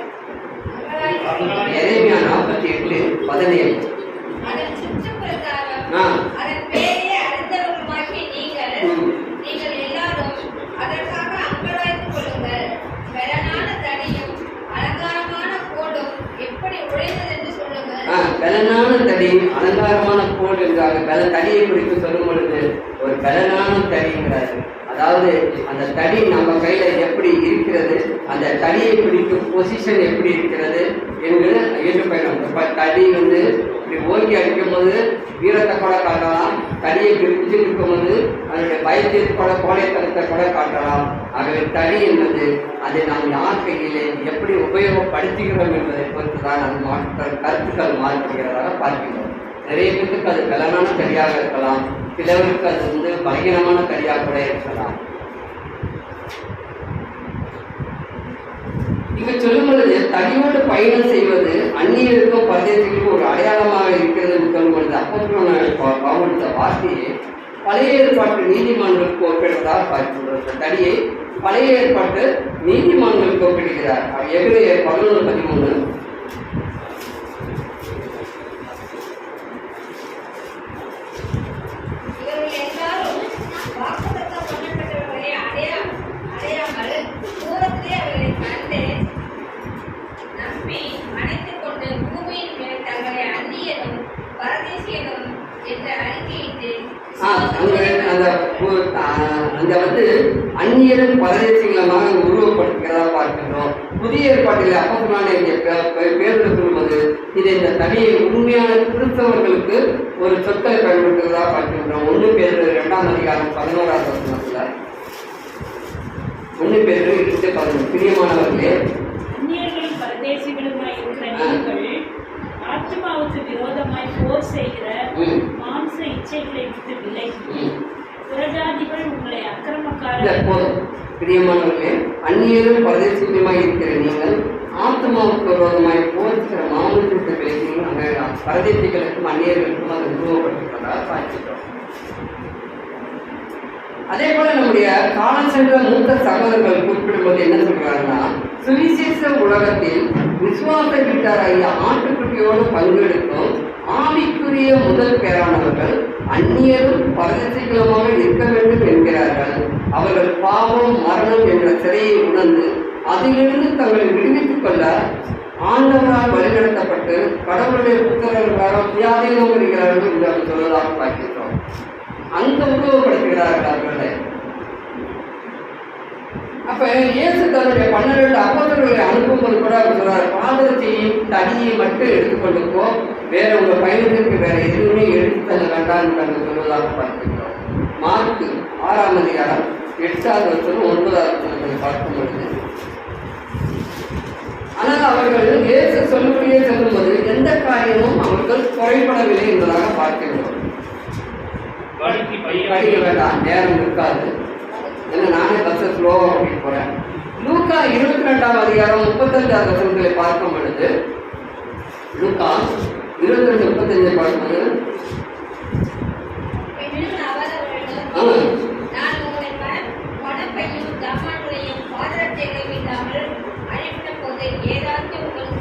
எரேமியா 48:17. அதன் சுற்றுப்புறத்தாரும் அதன் பேரை அறிந்தவர்களுமாகிய நீங்கள் எல்லாரும் அதற்காக அங்கலாய்த்துக் கொள்ளுங்கள். பலனான தடியும் அலங்காரமான கோடும் எப்படி உழைத்தது என்று சொல்லுங்கள். பலனான தடி அலங்காரமான கோடு என்றாக பல தடியை குறித்து சொல்லும் பொழுது ஒரு பலனான தடிங்கிறாரு. அதாவது அந்த தடி நம்ம கையில எப்படி இருக்கிறது, அந்த தடியை பிடிக்கும் பொசிஷன் எப்படி இருக்கிறது என்று பயணம். தடி வந்து இப்படி ஓங்கி அடிக்கும் போது வீரத்தை கூட காட்டலாம், தடியை பிடிச்சு இருக்கும் போது அதனுடைய பயத்தை கூட கோழைத்தனத்தை கூட காட்டலாம். ஆகவே தடி என்பது அதை நாம் யார் கையிலே எப்படி உபயோகப்படுத்துகிறோம் என்பதை பொறுத்து தான் அது கருத்துக்கள் மாறுபடுகிறதாக பார்க்கிறோம். நிறைய பேருக்கு அது பலனான தடியாக இருக்கலாம், சிலருக்கு அது வந்து பலகீனமான கடியாக கூட இருக்கலாம். இங்க சொல்லும் பொழுது தனியோடு பயணம் செய்வது அந்நியருக்கும் பரதேசிகளுக்கும் ஒரு அடையாளமாக இருக்கிறது சொல்லும் பொழுது அப்போஸ்தலனாகிய வார்த்தையை பழைய ஏற்பாட்டு நீதிமான்களுக்கு ஒப்பிடுறதாக பார்க்கின்றோம். தடியை பழைய ஏற்பாட்டு நீதிமான்களுக்கு ஒப்பிடுகிறார். எபிரேயர் 11:13. இவர்கள் எல்லாரும் வாக்குத்தத்தம் பண்ணப்பட்டவர்களை அடையாமல் தூரத்திலே அவர்களை கண்டு நம்பி அணைத்துக் கொண்டு பூமியின் மேல் தங்களை அந்நியரும் பரதேசியரும் என்று அறிக்கையிட்டு அந்த வந்து அந்நியரும் பரதேசிகளமாக உருவப்படுத்துகிறதா பார்க்கின்றோம். புதிய ஏற்பாட்டில் அப்போஸ்தலனாகிய பேதுரு சொல்லும்போது இதை இந்த தனியை உண்மையான கிறிஸ்தவர்களுக்கு ஒரு சொற்களை பயன்படுத்துகிறதா பார்க்கின்றோம். 1 பேதுரு 2:11 1 பேதுரு 2:11. பிரியமானவர்களே, அந்நியர்களும் பரதேசிகளுமாய் இருக்கிற நீங்கள் ஆத்மாவுக்கு விரோதமாய் போர் செய்கிற மாம்ச இச்சைகளை விட்டு விலகி புறஜாதிகள் உங்களை அக்கிரமக்காரர். பிரியமானவர்களே, அந்நியரும் பரதேசிகளுமாய் இருக்கிற நீங்கள் ஆத்மாவுக்கு விரோதமாய் போர்க்கிற மாமூலத்தை விலகி அங்கே பரதேசிகளுக்கும் அந்நியர்களுக்கும் அதை உருவப்பட்டிருப்பதாக பார்க்கிறோம். அதே போல நம்முடைய காலம் சென்ற மூத்த சகோதரர்கள் குறிப்பிடும்போது என்ன சொல்றாங்கன்னா, சுவிசேஷ உலகத்தில் விசுவாச வீட்டாராகிய ஆட்டுக்குட்டியோடு பங்கெடுக்கும் ஆவிக்குரிய முதல் பேரானவர்கள் அந்நியரும் பரதேசிகளுமாக இருக்க வேண்டும் என்கிறார்கள். அவர்கள் பாவம் மரணம் என்ற சிறையை உணர்ந்து அதிலிருந்து தங்களை விடுவித்துக் கொள்ள ஆண்டவரால் வழிநடத்தப்பட்டு கடவுளுடைய புத்தகங்களாக சுயாதீனம் இருக்கிறார்கள் என்று அவர் சொல்வதாக பார்க்கிறோம். அங்க உருவப்படுத்துகிறார்கள் அவர்களை. அப்ப இயேசு தன்னுடைய 12 அப்போஸ்தலர்களை அனுப்பும்போது கூட அவர் சொல்றார், பாதத்தையும் தடியை மட்டும் எடுத்துக்கொண்டு போ, வேற உங்க பயணத்திற்கு வேற எதுவுமே எடுத்து தள்ள வேண்டாம் என்று சொல்வதாக பார்க்கிறோம். மார்க்கு 6:8 9 பார்க்கும் பொழுது, ஆனால் அவர்கள் இயேசு சொல்லுபடியே செல்லும்போது எந்த காரியமும் அவர்கள் குறைபடவில்லை என்பதாக பார்க்கிறோம். படிக்க வேண்டாம், நேரம் இருக்காது. ஏன்னா நானே பஸ்ஸை ஸ்லோவாக ஓட்டிட்டு போறேன். லூக்கா 22:35 பார்க்கும் பொழுது, லூக்கா 22:35 பார்க்கும்போது, நான் உங்களை பணப்பையும் ஜாமான்களையும் பாதரட்சைகளையும் இல்லாமல் அனுப்பின போது ஏதாச்சும் உங்களுக்கு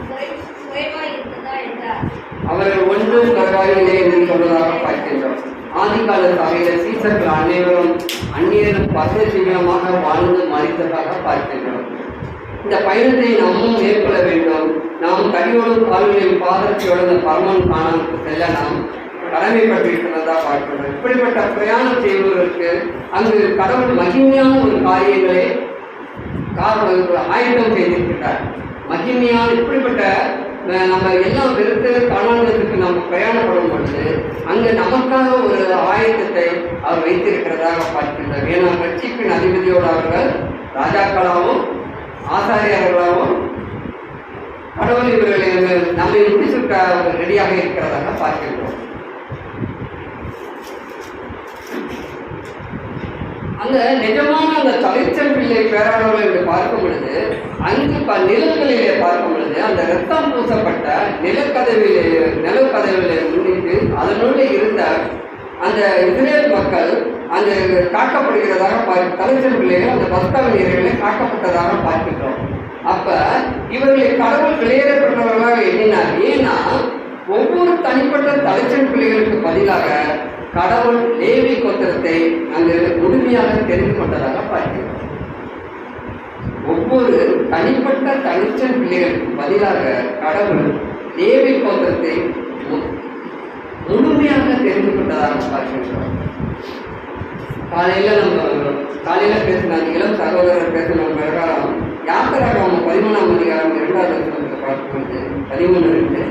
குறைவாய் இருந்ததா என்றார். அவர்கள் ஒன்றும் குறைவாயில்லை என்று சொல்வதாக பார்க்கின்றோம். ஆதிகால சபையில சீசர்கள் அனைவரும் அந்நியரும் பரதேசிகளமாக வாழ்ந்து மறித்ததாக பார்க்கின்றோம். இந்த பயணத்தை நாமும் மேற்கொள்ள வேண்டும். நாம் கடியோடும் கால்களையும் பாதரட்சியோடு பரமன் காணாவுக்கு செல்ல நாம் கடமைப்பட்டிருக்கிறதா பார்க்கிறோம். இப்படிப்பட்ட பிரயாணம் செய்வதற்கு அங்கு கடவுள் மகிமையான ஒரு காரியங்களை ஆயத்தம் செய்திருக்கிறார். மகிமையான இப்படிப்பட்ட நம்ம எல்லாம் வெறுத்து காணாததுக்கு நம்ம பிரயாணப்படும் பொழுது அங்கு நமக்காக ஒரு ஆயத்தத்தை அவர் வைத்திருக்கிறதாக பார்க்கின்றார். ஏன்னா ரட்சிப்பின் அதிபதியோடு அவர்கள் ராஜாக்களாகவும் ஆசாரியர்களாகவும் கடவுள் இவர்களை நம்மை முடிச்சுட்ட ரெடியாக இருக்கிறதாக பார்க்கின்றோம். அந்த நிஜமான அந்த தலைச்சல் பிள்ளை பேராளர்களை என்று பார்க்கும் பொழுது அங்கு நிலங்களிலே பார்க்கும் பொழுது அந்த ரத்தம் பூசப்பட்ட நிலக்கதவிலே முன்னிட்டு அதனுள்ளே இருந்த அந்த இஸ்ரேல் மக்கள் அந்த காக்கப்படுகிறதாக தலைச்சல் பிள்ளைகள் அந்த பஸ்காவின் நீர்களை காக்கப்பட்டதாக பார்க்கின்றோம். அப்ப இவர்களை கடவுள் வெளியேறப்பட்டவர்களாக எண்ணினார். ஏன்னா ஒவ்வொரு தனிப்பட்ட தலைச்சல் பிள்ளைகளுக்கு பதிலாக கடவுள் லேவி கோத்திரத்தை அங்கு முழுமையாக தெரிந்து கொண்டதாக பார்க்கிறோம். ஒவ்வொரு தனிப்பட்ட தலைச்சல் பிள்ளைகளுக்கு பதிலாக கடவுள் லேவி கோத்திரத்தை முழுமையாக தெரிந்து கொண்டதாக பார்க்கிறோம். காலையில பேசின இளம் சகோதரர் பேசின பிரகாரம் யாத்திராகமம் 13ஆம் அதிகாரம் 2வது வசனத்தை பார்க்கும்போது 13:2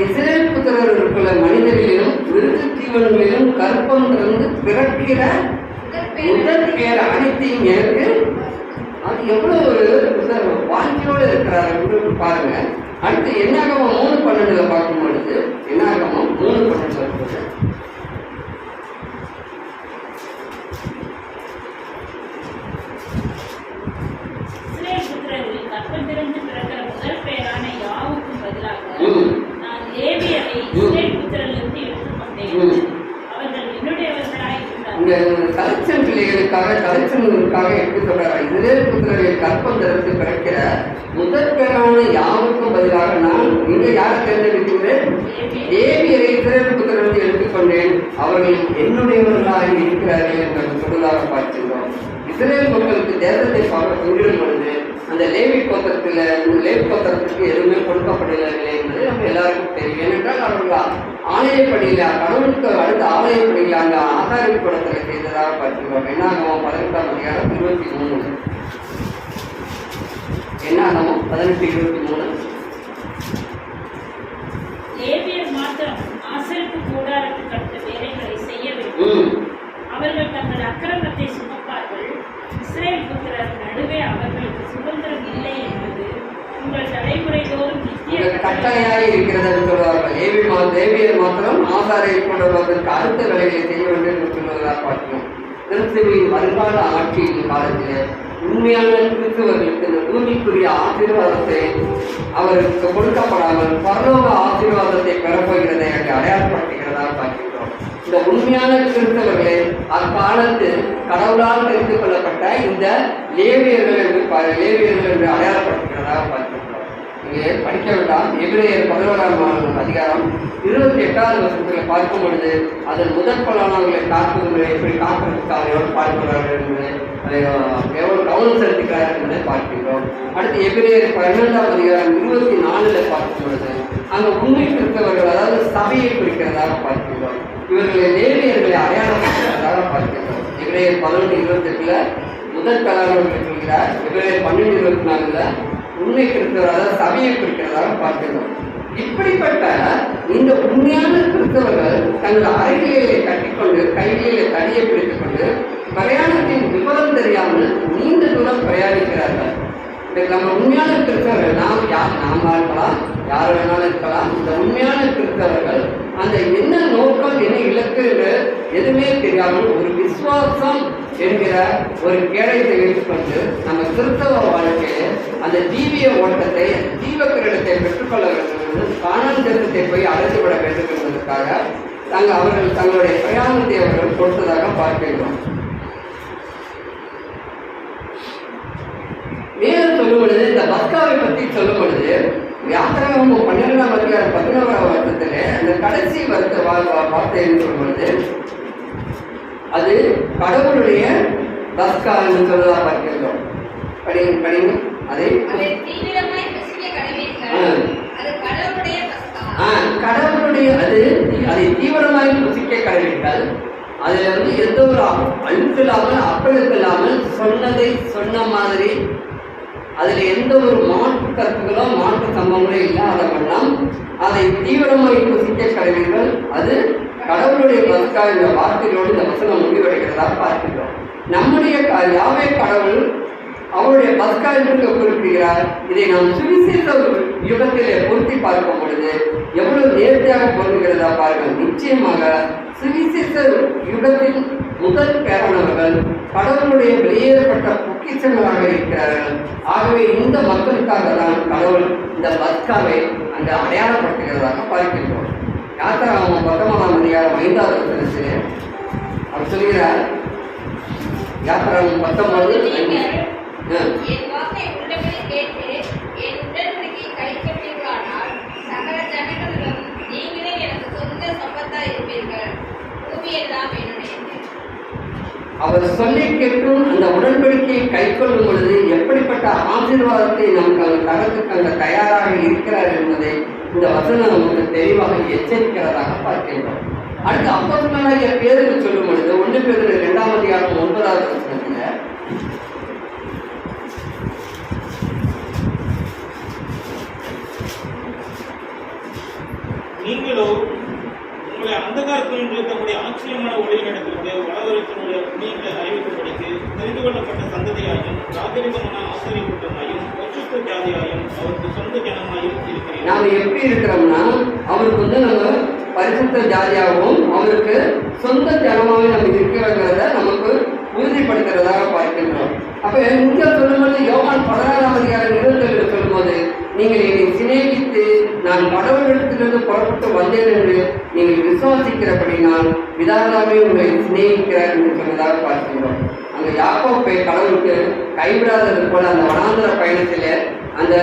இஸ்ரேல் புத்திரர்களுக்குள்ள மனிதர்களிலும் விருது ஜீவன்களிலும் கற்பம் திறந்து பிறக்கிற முதல் பேர் அனைத்தையும் எனக்கு அது எவ்வளவு ஒரு வாஞ்சியோடு இருக்கிறார் என்று பாருங்க. அடுத்து என்னாகமம் 3:12 பார்க்கும் பொழுது என்னாகமம் 3:12 புத்திரரில் கற்பத்திலிருந்து பிறக்கிற முதல் பெயரான யாவுக்கும் பதிலாக நான் லேவியரை இஸ்ரேல் புத்திரரிலிருந்து எடுத்துக்கொண்டேன். அவர்கள் என்னுடையவர்களாய் இருந்தார்கள். இந்த தலைச்சன் பிள்ளைகளுக்காக தலைச்சனுக்காக எடுத்து சொல்றாரு. இஸ்ரேல் புத்திரரில் கற்பத்திலிருந்து பிறக்கிற முதல் பேரான யாவுக்கும் பதிலாக நான் இங்க யாரை தேர்ந்தெடுக்கிறேன்? லேவியரை இஸ்ரேல் புத்திரரிலிருந்து எடுத்துக்கொண்டேன். அவர்கள் என்னுடையவர்களாக இருக்கிறார்கள் என்று சொல்வதாக பார்க்கிறோம். இஸ்ரேல் மக்களுக்கு தேசத்தை பார்க்க பங்கிடும் பொழுது அந்த லேவி கோத்திரத்துக்கு எதுவுமே கொடுக்கப்படவில்லை என்பது நம்ம எல்லாருக்கும் தெரியும். ஏனென்றால் அவர்கள் ஆலயப்படியில் கடவுளுக்கு அடுத்த ஆலயப்படியில் அந்த ஆசாரி கூடத்தில் செய்ததாக பார்க்கிறோம். என்னாகமம் 18:23 என்னாகமம் 18:23 லேவியர் மாத்திரம் ஆசரிப்பு கூடாரத்துக்கு அடுத்த வேலைகளை செய்ய வேண்டும். அவர்கள் தங்கள் அக்கிரமத்தை சுமப்பார்கள். இஸ்ரேல் புத்திரர் நடுவே அவர்களுக்கு சுதந்திரம் இல்லை என்பது உங்கள் தலைமுறை தோறும் நித்திய கட்டளையாக இருக்கிறது என்று சொல்வார்கள். லேவியர் மாத்திரம் ஆசாரை கொண்டவர்களுக்கு அடுத்த வேலைகளை செய்ய வேண்டும் என்று சொல்வதாக பார்க்கிறோம். கிறிஸ்துவின் வருங்கால ஆட்சியின் காலத்தில் உண்மையான கிறிஸ்துவர்களுக்கு இந்த பூமிக்குரிய ஆசீர்வாதத்தை அவருக்கு கொடுக்கப்படாமல் பரலோக ஆசீர்வாதத்தை பெறப்போகிறதை அங்கு அடையாளப்படுத்துகிறதாக பார்க்கிறோம். இந்த உண்மையான கிறிஸ்தவர்களே அக்காலத்து கடவுளால் தெரிந்து கொள்ளப்பட்ட இந்த லேவியர்கள் என்று அடையாளப்படுத்துகிறதாக பார்க்கிறோம். இங்கே படிக்க வேண்டாம். எபிரேயர் 11:அதிகாரம் 28வது வசனத்தில் பார்க்கும் பொழுது அதன் முதல் பலனாளர்களை காப்பது எப்படி காப்பதற்கு அவர் எவ்வளவு பாடுபடுறார்கள் என்பது எவ்வளவு கவனம் செலுத்துகிறார் என்பதை பார்க்கிறோம். அடுத்து எபிரேயர் 12:24 பார்க்கும் பொழுது அங்கு உண்மை கிறிஸ்தவர்கள் அதாவது சபையை குறிக்கிறதாக பார்க்கிறோம். இவர்களை லேவியர்களை அடையாளப்படுத்துகிறதாக பார்க்கிறோம். எபிரேயர் 11:28 முதல் கலாளர்களை சொல்கிறார். எபிரேயர் 12:24 உண்மை கிறிஸ்தவர் அதாவது சபையை குறிக்கிறதாக பார்க்கிறோம். இப்படிப்பட்ட இந்த உண்மையான கிறிஸ்தவர்கள் தங்கள் அறைகளிலே கட்டிக்கொண்டு கைகளிலே தடியை பிடித்துக் கொண்டு பிரயாணத்தின் விவரம் தெரியாமல் நீண்ட தூரம் பிரயாணிக்கிறார்கள். நம்ம உண்மையான கிறிஸ்தவர்கள் நாம இருக்கலாம், யார் வேணாலும் இருக்கலாம். இந்த உண்மையான கிறிஸ்தவர்கள் அந்த என்ன நோக்கம் என்ன இலக்கு என்று எதுவுமே தெரியாமல் ஒரு விசுவாசம் என்கிற ஒரு கேடயத்தை வைத்துக்கொண்டு நம்ம கிறிஸ்தவ வாழ்க்கையை அந்த ஜீவிய ஓட்டத்தை ஜீவக்கிரீடத்தை பெற்றுக்கொள்ள வேண்டும் என்று கானான் தேசத்தை போய் அழைத்துவிட வேண்டும் என்பதற்காக அவர்கள் தங்களுடைய பிரயாணத்தை அவர்கள் கொடுத்ததாக பார்க்கிறோம். மேலும் சொல்லும் பொழுது இந்த பஸ்காவை பற்றி சொல்லும் பொழுது யாத்திராகமம் 12:11 அந்த கடைசி வார்த்தைன்னு சொல்லும் பொழுது அது கடவுளுடைய பஸ்கா என்று சொல்வதா பார்க்கிறோம். படிங்க அதை கடவுளுடைய அதை தீவிரமாய் புசிக்க கடவீர்கள். அதுல எந்த ஒரு அழுக்கு இல்லாமல் அப்பழுக்கு இல்லாமல் சொன்னதை சொன்ன மாதிரி அதுல எந்த ஒரு மாற்று கருத்துக்களோ மாற்று சம்பவங்களோ இல்லாத வண்ணம் அதை தீவிரமாய் புசிக்க கடவீர்கள். அது கடவுளுடைய பஸ்கா என்ற வார்த்தைகளோடு இந்த வசனம் முடிவடைகிறதா பார்க்கிறோம். நம்முடைய யாவே கடவுள் அவருடைய பஸ்கா என்று குறிப்பிடுகிறார். இதை நாம் சுவிசேஷ யுகத்திலே பொருத்தி பார்க்கும் பொழுது எவ்வளவு நேர்த்தியாக பொருந்துகிறதா பாருங்கள். நிச்சயமாக சுவிசேஷ யுகத்தின் முதல் பேரானவர்கள் கடவுளுடைய வெளியேறப்பட்ட பொக்கிஷங்களாக இருக்கிறார்கள். ஆகவே இந்த மக்களுக்காக தான் கடவுள் இந்த பஸ்காவை அங்கு அடையாளப்படுத்துகிறதாக பார்க்கின்றோம். யாத்திராகமம் 19:5 அவர் சொல்கிறார். யாத்திராகமம் 19:5 என் வாக்கை உள்ளபடி கேட்டு என் உடன்படிக்கையை கைக்கொண்டீர்களானால் சகல ஜனங்களிலும் நீங்களே எனக்கு சொந்த சம்பத்தாய் இருப்பீர்கள். பூமியெல்லாம் என்னுடையது. அவர் சொல்லி கேட்டும் அந்த உடன்படிக்கையை கை கொள்ளும் பொழுது எப்படிப்பட்ட ஆசீர்வாதத்தை நமக்கு அவர் தரத்துக்கு அங்க தயாராக இருக்கிறார் என்பதை இந்த வசனம் நமக்கு தெளிவாக எச்சரிக்கிறதாக பார்க்கின்றோம். அடுத்து அப்போஸ்தலனாகிய பேதுரு சொல்லும் பொழுது 1 பேதுரு 2:9 நீங்களோ உங்களை அந்தகாரத்தில் இருக்கக்கூடிய ஆச்சரியமான ஒளி நடக்கிறது வளவரத்தினுடைய நீங்கள் அறிவிக்க ராஜரிகமான ஆசிரிய கூட்டமாயும் பரிசுத்த ஜாதியாயும் அவருக்கு சொந்த ஜனமாயும் இருக்கிறேன். நாம எப்படி இருக்கிறோம்னா அவருக்கு வந்து நம்ம பரிசுத்த ஜாதியாகவும் அவருக்கு சொந்த ஜனமாகவும் நம்ம இருக்கிறத நமக்கு உறுதிப்படுத்துறதாக பார்க்கின்றோம். அப்ப இங்க சொல்லும்போது யோவான் 16:27 சொல்லும்போது, நீங்கள் என்னை சிநேகித்து நான் கடவுளிடத்திலிருந்து புறப்பட்டு வந்தேன் என்று நீங்கள் விசுவாசிக்கிறபடினால் பிதாதாவே உங்களை சிநேகிக்கிறார் என்று சொன்னதாக பார்க்கின்றோம். அந்த யாக்கோப்பை கடவுளுக்கு கைவிடாதது போல அந்த வனாந்தர பயணத்தில் அந்த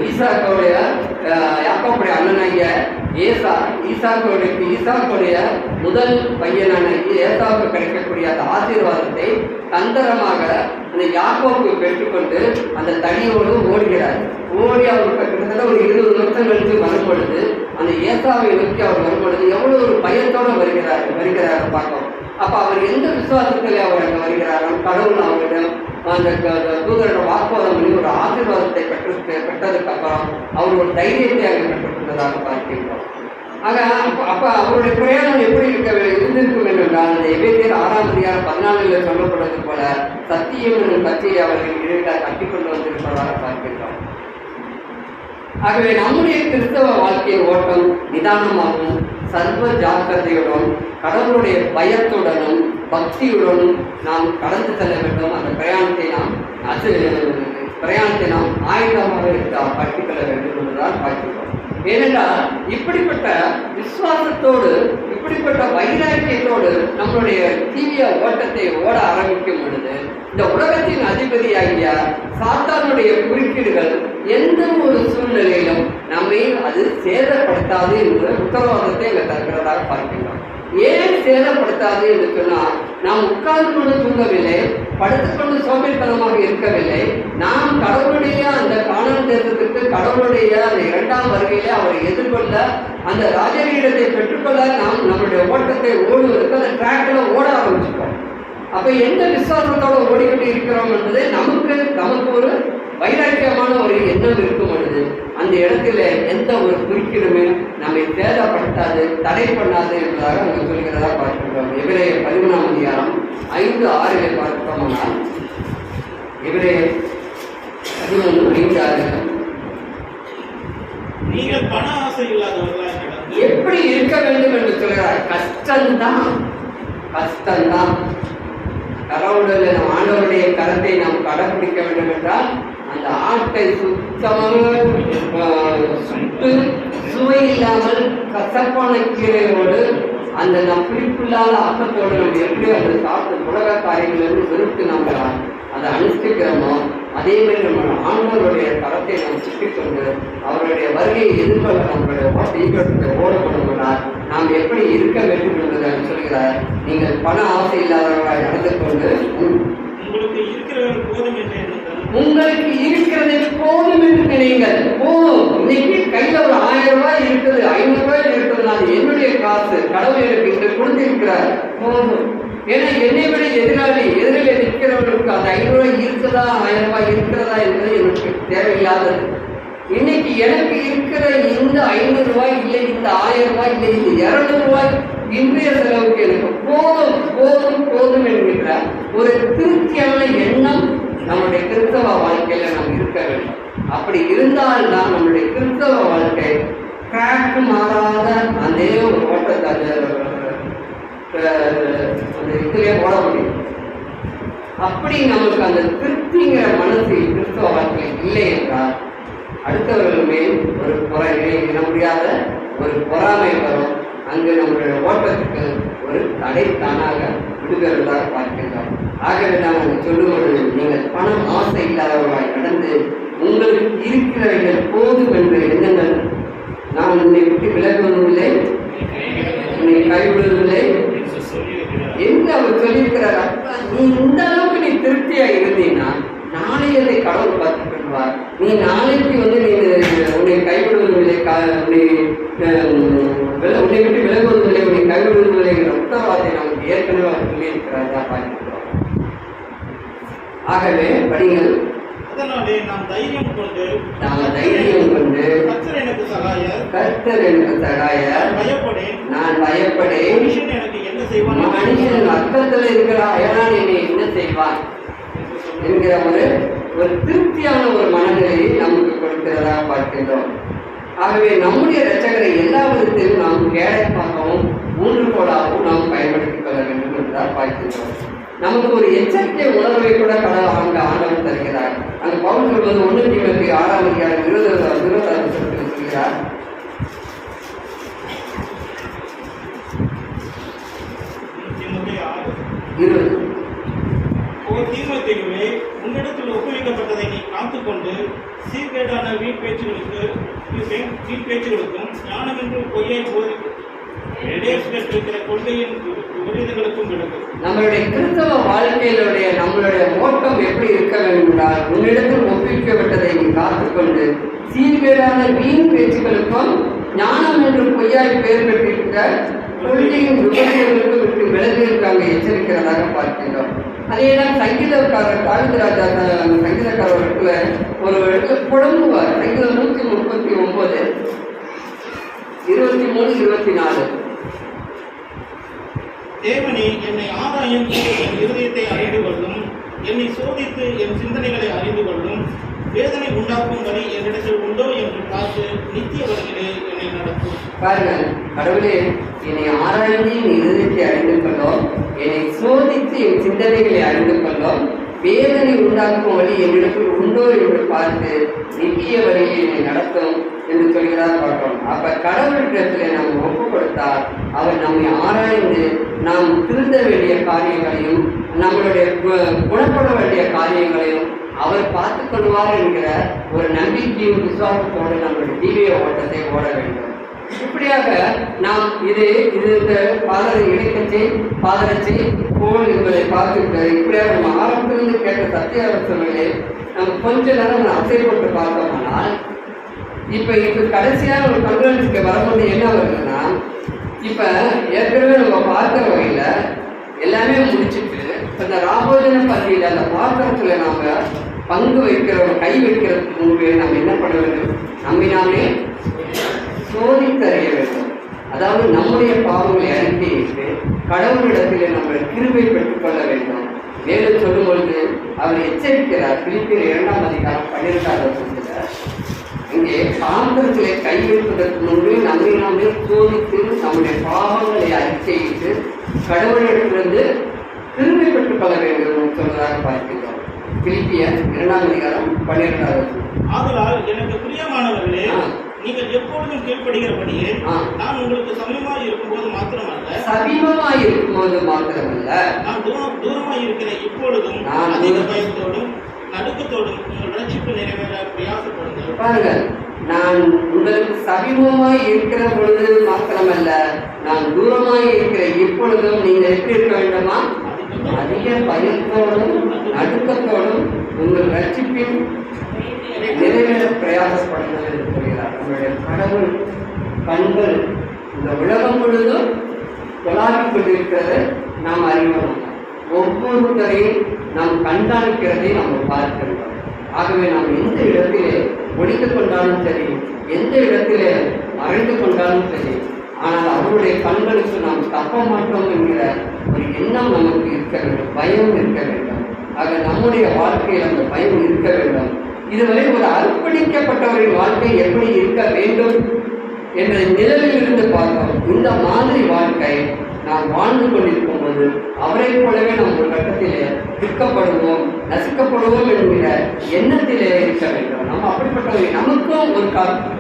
ஈசாக்கோடைய யாக்கோப்புடைய அண்ணனாகிய ஈசாக்குடைய முதல் பையனான ஏசாவுக்கு கிடைக்கக்கூடிய அந்த ஆசீர்வாதத்தை தந்திரமாக அந்த யாக்கோப்பு பெற்றுக்கொண்டு அந்த தடியோடு ஓடுகிறார். ஓடி அவருக்கு கிட்டத்தட்ட ஒரு 20 வருஷம் கழித்து வரும் பொழுது அந்த ஏசாவை நோக்கி அவர் வரும் பொழுது எவ்வளவு ஒரு பயத்தோடு வருகிறார் பார்க்கிறோம். அப்ப அவர் எந்த விசுவாசத்திலே அவர் அங்கே வருகிறார்? கடவுள் அவரிடம் அந்த தூதரோட வாக்குவாதம் பண்ணி ஒரு ஆசீர்வாதத்தை பெற்றதுக்கு அப்புறம் அவர் ஒரு தைரியத்தை அங்கே பெற்றுக்கொண்டதாக பார்க்கின்றோம். ஆக அப்ப அவருடைய பிரயாணம் எப்படி இருந்திருக்கும் என்றால் அந்த எபேசியர் 6:14 சொல்லப்படுவது போல சத்தியம் என்னும் கட்சியை அவர்கள் இடையில கட்டிக்கொண்டு வந்திருப்பதாக பார்க்கின்றோம். ஆகவே நம்முடைய கிறிஸ்தவ வாழ்க்கையின் ஓட்டம் நிதானமாகவும் சர்வ ஜாக்கிரதையுடன் கடவுளுடைய பயத்துடனும் பக்தியுடனும் நாம் கடந்து செல்ல வேண்டும். அந்த பிரயாணத்தை நாம் ஆயுதமாக கட்டிக்கொள்ள வேண்டும் என்றுதான் பார்க்கிறோம். ஏனென்றால் இப்படிப்பட்ட விசுவாசத்தோடு இப்படிப்பட்ட வைராக்கியத்தோடு நம்மளுடைய தீவிர ஓட்டத்தை ஓட ஆரம்பிக்கும் பொழுது இந்த உலகத்தின் அதிபதியாகிய சாத்தானுடைய குறுக்கீடுகள் எந்த ஒரு சூழ்நிலையிலும் நம்மை அது சேதப்படுத்தாது என்ற உத்தரவாதத்தை அங்கே தருகிறதாக பார்க்கின்றோம். ஏன் சேதப்படுத்தாது என்று சொன்னால், நாம் உட்கார்ந்து கொண்டு தூங்கவில்லை, படுத்துக்கொண்டு சோம்பேறித்தனமாக இருக்கவில்லை. நாம் கடவுளுடைய அந்த கானான் தேசத்துக்கு கடவுளுடைய அந்த 2ஆம் வருகையிலே அவரை எதிர்கொள்ள அந்த ராஜரீகத்தை பெற்றுக்கொள்ள நாம் நம்முடைய ஓட்டத்தை ஓடுவதற்கு அந்த டிராக்ல ஓட ஆரம்பிச்சிருக்கோம். அப்ப எந்த விசுவாசத்தோட ஓடிக்கொண்டு இருக்கிறோம் என்பது நமக்கு ஒரு வைராக்கியமான ஒரு எண்ணம் இருக்கும் பொழுது அந்த இடத்துல எந்த ஒரு குறுக்கீடுமே நம்மை சேதப்படுத்தாது, தடை பண்ணாது என்பதாக அங்கு சொல்கிறதா பார்க்கின்றோம். எபிரேயர் 13ஆம் அதிகாரம் 5:6 பார்த்தோம்னால், எபிரேயர் 11:5 நீங்கள் பண ஆசை இல்லாதவர்களாக எப்படி இருக்க வேண்டும் என்று சொல்கிறார். கஷ்டம்தான் கடவுளுடைய ஆண்டவருடைய கரத்தை நாம் கடைபிடிக்க வேண்டும் என்றால் அந்த ஆட்டை சுத்தமாக சுட்டு சுவை இல்லாமல் கசப்பான கீரையோடு அந்த நம் பிடிப்பில்லாத ஆக்கத்தோடு நம்ம எப்படி அந்த சாப்பிட்டு உலக காரியங்களிலிருந்து வெறுத்து நம்ம அதை அனுஷ்டிக்கிறோமோ அதே மாதிரி நம்ம ஆண்டவருடைய கரத்தை நாம் சுட்டிக்கொண்டு அவருடைய வருகையை எதிர்கொள்ள நம்மளுடைய ஓட்டத்தை ஓடப்படுவதால் நாம் எப்படி இருக்க வேண்டும் என்பதை சொல்கிறார். நீங்கள் பண ஆசை இல்லாதவர்களாக நடந்து கொண்டு உங்களுக்கு இருக்கிறதை போதும் என்று நினைங்கள். போதும், இன்னைக்கு கையில ஒரு 1000 ரூபாய் இருக்குது, 500 ரூபாய் இருக்குது, நான் என்னுடைய காசு கடவுள் எனக்கு இன்று கொடுத்திருக்கிறார், போதும். ஏன்னா என்னை விட எதிரில் நிற்கிறவர்களுக்கு அந்த 500 ரூபாய் இருக்குதா 1000 ரூபாய் இருக்கிறதா என்பது எனக்கு தேவையில்லாதது. இன்னைக்கு எனக்கு இருக்கிற இந்த 500 ரூபாய் இல்லை, இந்த 1000 ரூபாய் இல்லை, இந்த 200 ரூபாய் இன்றைய செலவுக்கு எனக்கு போதும் போதும் போதும் என்கின்ற ஒரு திருப்தியான எண்ணம் நம்முடைய கிறிஸ்தவ வாழ்க்கையில நாம் இருக்க வேண்டும். அப்படி இருந்தால்தான் நம்முடைய கிறிஸ்தவ வாழ்க்கை கிராக் மாறாத அதே ஒரு ஓட்டத்தை அந்த இதுலயே ஓட முடியும். அப்படி நமக்கு அந்த திருப்திங்கிற மனசு கிறிஸ்தவ வாழ்க்கையில் இல்லை என்றால் அடுத்தவர்கள் மேல் ஒரு இன முடியாத ஒரு பொறாமை வரும். அங்கு நம்முடைய ஓட்டத்துக்கு ஒரு தடை தானாக விடுகிறதாக பார்க்கின்றோம். ஆகவே நாங்கள் சொல்லும்போது நீங்கள் பணம் ஆசை இல்லாதவர்களாய் நடந்து உங்களுக்கு இருக்கிறவர்கள் போதும் என்று எண்ணுங்கள். நான் உன்னை விட்டு விலகுவதில்லை, உன்னை கைவிடுவதில்லை என்று அவர் சொல்லியிருக்கிறார். நீ இந்த அளவுக்கு நீ திருப்தியா இருந்தீங்கன்னா நாளை அதை கடவுள் பார்த்துக் கொள்வார். நீ நாளைக்கு உன்னை கைவிடுவதில்லை, உன்னை விட்டு விலகுவதில்லை, உன்னை கைவிடுவதில்லை என்ற உத்தரவாதத்தை நமக்கு ஏற்கனவே அவர் சொல்லியிருக்கிறார் பார்க்கிறோம். ஆகவே படிங்கள். அதனாலே நாம் தைரியம் கொண்டு கர்த்தர் எனக்கு சகாயர், நான் பயப்படேன். மனுஷன் எனக்கு என்ன செய்வான்? மனுஷன் அர்த்தத்தில் இருக்கிறான், என்னை என்ன செய்வான்? என்கிற ஒரு திருப்தியான ஒரு மனநிலையை நமக்கு கொடுக்கிறதா பார்க்கின்றோம். ஆகவே நம்முடைய இரட்சகரை எல்லா விதத்திலும் நாம் கேடயமாகவும் ஊன்றுகோலாகவும் நாம் பயன்படுத்திக் கொள்ள வேண்டும் என்றுதான் பார்க்கின்றோம். நமக்கு ஒரு எச்சரிக்கை உணர்வை கூட அங்க ஆண்டவர் தருகிறார். அங்கு பவுல் சொல்வது 1 தீமோத்தேயு 6 அதிகாரம் 20 சொல்கிறார். தீமோத்தேயுவே, உன்னிடத்தில் ஒப்புவிக்கப்பட்டதை நீ காத்துக்கொண்டு சீர்கேடான வீண் பேச்சுகளுக்கும் ஞானமென்று பொய்யை போதிக்கிற கொள்கையின் விபரீதங்களுக்கும் விடுக்கும். நம்மளுடைய கிறிஸ்தவ வாழ்க்கையிலுடைய நம்மளுடைய ஓட்டம் எப்படி இருக்க வேண்டும் என்றால், உன்னிடத்தில் ஒப்புவிக்கப்பட்டதை நீ காத்துக்கொண்டு சீர்கேடான வீண் பேச்சுகளுக்கும் ஞானம் என்று பொய்யாய் பெயர் பெற்றிருக்கிற கொள்கையின் விபரீதங்களுக்கும் விட்டு விலகி இருக்காங்க எச்சரிக்கிறதாக பார்க்கின்றோம். அதேதான் சங்கீதக்காரர் காளிதராஜா சங்கீதக்காரர்களுக்குள்ள ஒரு இடத்துல புலம்புவார். சங்கீதம் 139 23 24. தேவனே, என்னை ஆராயும், என் இருதயத்தை அறிந்து கொள்ளும், என்னை சோதித்து என் சிந்தனைகளை அறிந்து கொள்ளும், வேதனை உண்டாக்கும் வழி என்னிடத்தில் உண்டோ என்று பார்த்து நித்திய வழியிலே என்னை நடத்தும். பாருங்கள், கடவுளே என்னை ஆராய்ந்து என் இருதயத்தை அறிந்து கொள்ளும், என்னை சோதித்து என் சிந்தனைகளை அறிந்து கொள்ளும், வேதனை உண்டாக்கும் வழி என்னிடத்தில் உண்டோ என்று பார்த்து நித்திய வழியை என்னை நடத்தும் என்று சொல்கிறார் பார்க்கிறோம். அப்ப கடவுளிடத்திலே நாம் ஒப்பு கொடுத்தால் அவர் நம்மை ஆராய்ந்து நாம் திருந்த வேண்டிய காரியங்களையும் நம்மளுடைய குணப்பட வேண்டிய காரியங்களையும் அவர் பார்த்துக் கொள்வார் என்கிற ஒரு நம்பிக்கையும் விசுவாசத்தோடு நம்மளுடைய தீவிர ஓட்டத்தை ஓட வேண்டும். இப்படியாக நாம் இந்த பாதரை இடைக்கச்சை பாதரட்சி போல் என்பதை பார்த்துட்டு இப்படியாக நம்ம ஆரம்பத்திலிருந்து கேட்ட சத்திய ஆலோசனைகளே நம்ம கொஞ்ச நேரம் அசைப்பட்டு பார்த்தோம்னால் இப்ப கடைசியான ஒரு கன்வென்ஸுக்கு வரும்போது என்ன வருதுன்னா, இப்ப ஏற்கனவே நம்ம பார்க்கிற வகையில எல்லாமே முடிச்சுட்டு இந்த ராபோஜன பள்ளியில அந்த பாத்திரத்துல நாம பங்கு வைக்கிறோம், கை வைக்கிறதுக்கு முன்பே நம்ம என்ன பண்ண வேண்டும்? நாமே சோதித்தறிய வேண்டும். அதாவது நம்முடைய பாவங்களை அறிக்கையிட்டு கடவுளிடத்திலே நம்ம கிருபை பெற்றுக்கொள்ள வேண்டும். மேலும் சொல்லும் பொழுது அவர் எச்சரிக்கிறார். பிலிப்பியர் 2 அதிகாரம் 12 இங்கே பாத்திரத்திலே கை வைப்பதற்கு முன்பு நாமே சோதித்து நம்முடைய பாவங்களை அறிக்கையிட்டு கடவுளிடத்திலிருந்து கிருபை பெற்றுக் கொள்ள வேண்டும் சொல்வதாக பார்க்கிறோம். பிலிப்பியர் 2 அதிகாரம் 12. ஆதலால் எனக்கு பிரியமானவர்களே, நீங்கள் எப்பொழுதும் கீழ்ப்படுகிறபடியே நான் உங்களுக்கு சமீபமாய் இருக்கும்போது மாத்திரமல்ல நான் தூரமாய் இருக்கிற இப்பொழுதும் அதிக பயத்தோடும் நடுக்கத்தோடும் உங்கள் ரட்சிப்பு நிறைவேற பிரயாசப்படுங்கள். பாருங்கள், நான் உங்களுக்கு சமீபமாய் இருக்கிற பொழுது மாத்திரமல்ல, நான் தூரமாய் இருக்கிற இப்பொழுதும் நீங்கள் எப்படி இருக்க வேண்டுமா? அதிக பயத்தோடும் நடுக்கத்தோடும் உங்கள் ரட்சிப்பின் நிறைவேற பிரயாசப்படுங்கள் என்று சொல்கிறார். நம்முடைய கடவுள் கண்கள் இந்த உலகம் முழுதும் தொலாவிக் கொண்டிருக்கிறதை நாம் அறிவோம். ஒவ்வொருத்தரையும் நாம் கண்காணிக்கிறதை நாம் பார்க்கின்றோம். ஆகவே நாம் எந்த இடத்திலே ஒழித்து கொண்டாலும் சரி, எந்த இடத்திலே மறைந்து கொண்டாலும் சரி, ஆனால் அவருடைய கண்களுக்கு நாம் தப்ப மாட்டோம் என்கிற ஒரு எண்ணம் நமக்கு இருக்க வேண்டும், பயம் இருக்க வேண்டும். ஆக நம்முடைய வாழ்க்கையில் அந்த பயம் இருக்க வேண்டும். இதுவரை ஒரு அர்ப்பணிக்கப்பட்டவரின் வாழ்க்கை எப்படி இருக்க வேண்டும் என்ற நிலையில் இருந்து பார்த்தோம். இந்த மாதிரி வாழ்க்கை நாம் வாழ்ந்து கொண்டிருக்கும் போது அவரை போலவே நாம் ஒரு கட்டத்திலே துக்கப்படுவோம், நசுக்கப்படுவோம் என்கிற எண்ணத்திலே இருக்க வேண்டும். நம்ம அப்படிப்பட்டவரை நமக்கும்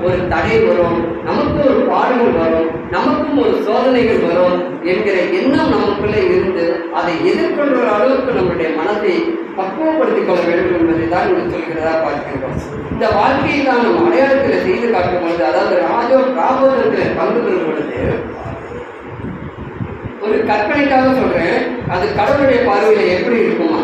ஒரு தடை வரும், நமக்கும் ஒரு பாடுகள் வரும், நமக்கும் ஒரு சோதனைகள் வரும் என்கிற எண்ணம் நமக்குள்ளே இருந்து அதை எதிர்கொள்கிற அளவுக்கு நம்முடைய மனதை பக்குவப்படுத்திக் கொள்ள வேண்டும் என்பதை தான் இங்கு சொல்கிறதா பார்க்கின்றோம். இந்த வாழ்க்கையை தான் நம்ம அடையாளத்தில் செய்து காட்டும் பொழுது, அதாவது ராபோதனத்தில் பங்கு பெறும் பொழுது ஒரு கற்பனைக்காக சொல்றேன், அது கடவுளுடைய பார்வையில எப்படி இருக்குமா?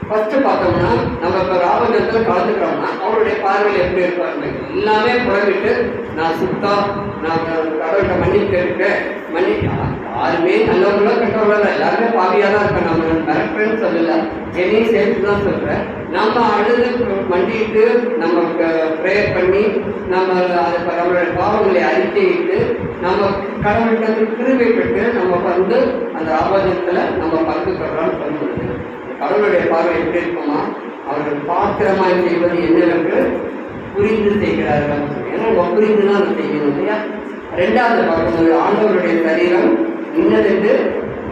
ஃபர்ஸ்ட் பார்த்தோம்னா நம்ம இப்போ ராபோதனத்தில் கலந்துக்கிறோம்னா அவருடைய பார்வையில் எப்படி இருப்பாங்க? எல்லாமே புறம்பிட்டு நான் சுத்தம், நான் கடவுள்கிட்ட மன்னிப்பு கேட்டுட்டேன், யாருமே நல்லவங்களோ கெட்டவங்களோ எல்லாருமே பாவியாக தான் இருக்கோம். நம்ம மிரட்டுறேன்னு சொல்லல, என்னையும் சேர்த்து தான் சொல்கிறேன். நம்ம அழுது மண்டிட்டு நம்ம ப்ரேயர் பண்ணி நம்ம அதுக்கு நம்மளுடைய பாவங்களை அறிக்கையிட்டு நம்ம கடவுள்கிட்ட கிருபை பெற்று நம்ம வந்து அந்த ஆபோதனத்தில் நம்ம பங்கு பெறலாம்னு சொல்லுவது. கடவுள் கடவுளுடைய பார்வை எப்படி இருக்குமா? அவர்கள் பாத்திரமாய் செய்வது என்னவென்று புரிந்து செய்கிறார்கள். ஏன்னா நம்ம புரிந்துதான் அதை செய்யணும் இல்லையா? ரெண்டாவது பார்க்கும்போது ஆண்டவருடைய சரீரம் இன்னதென்று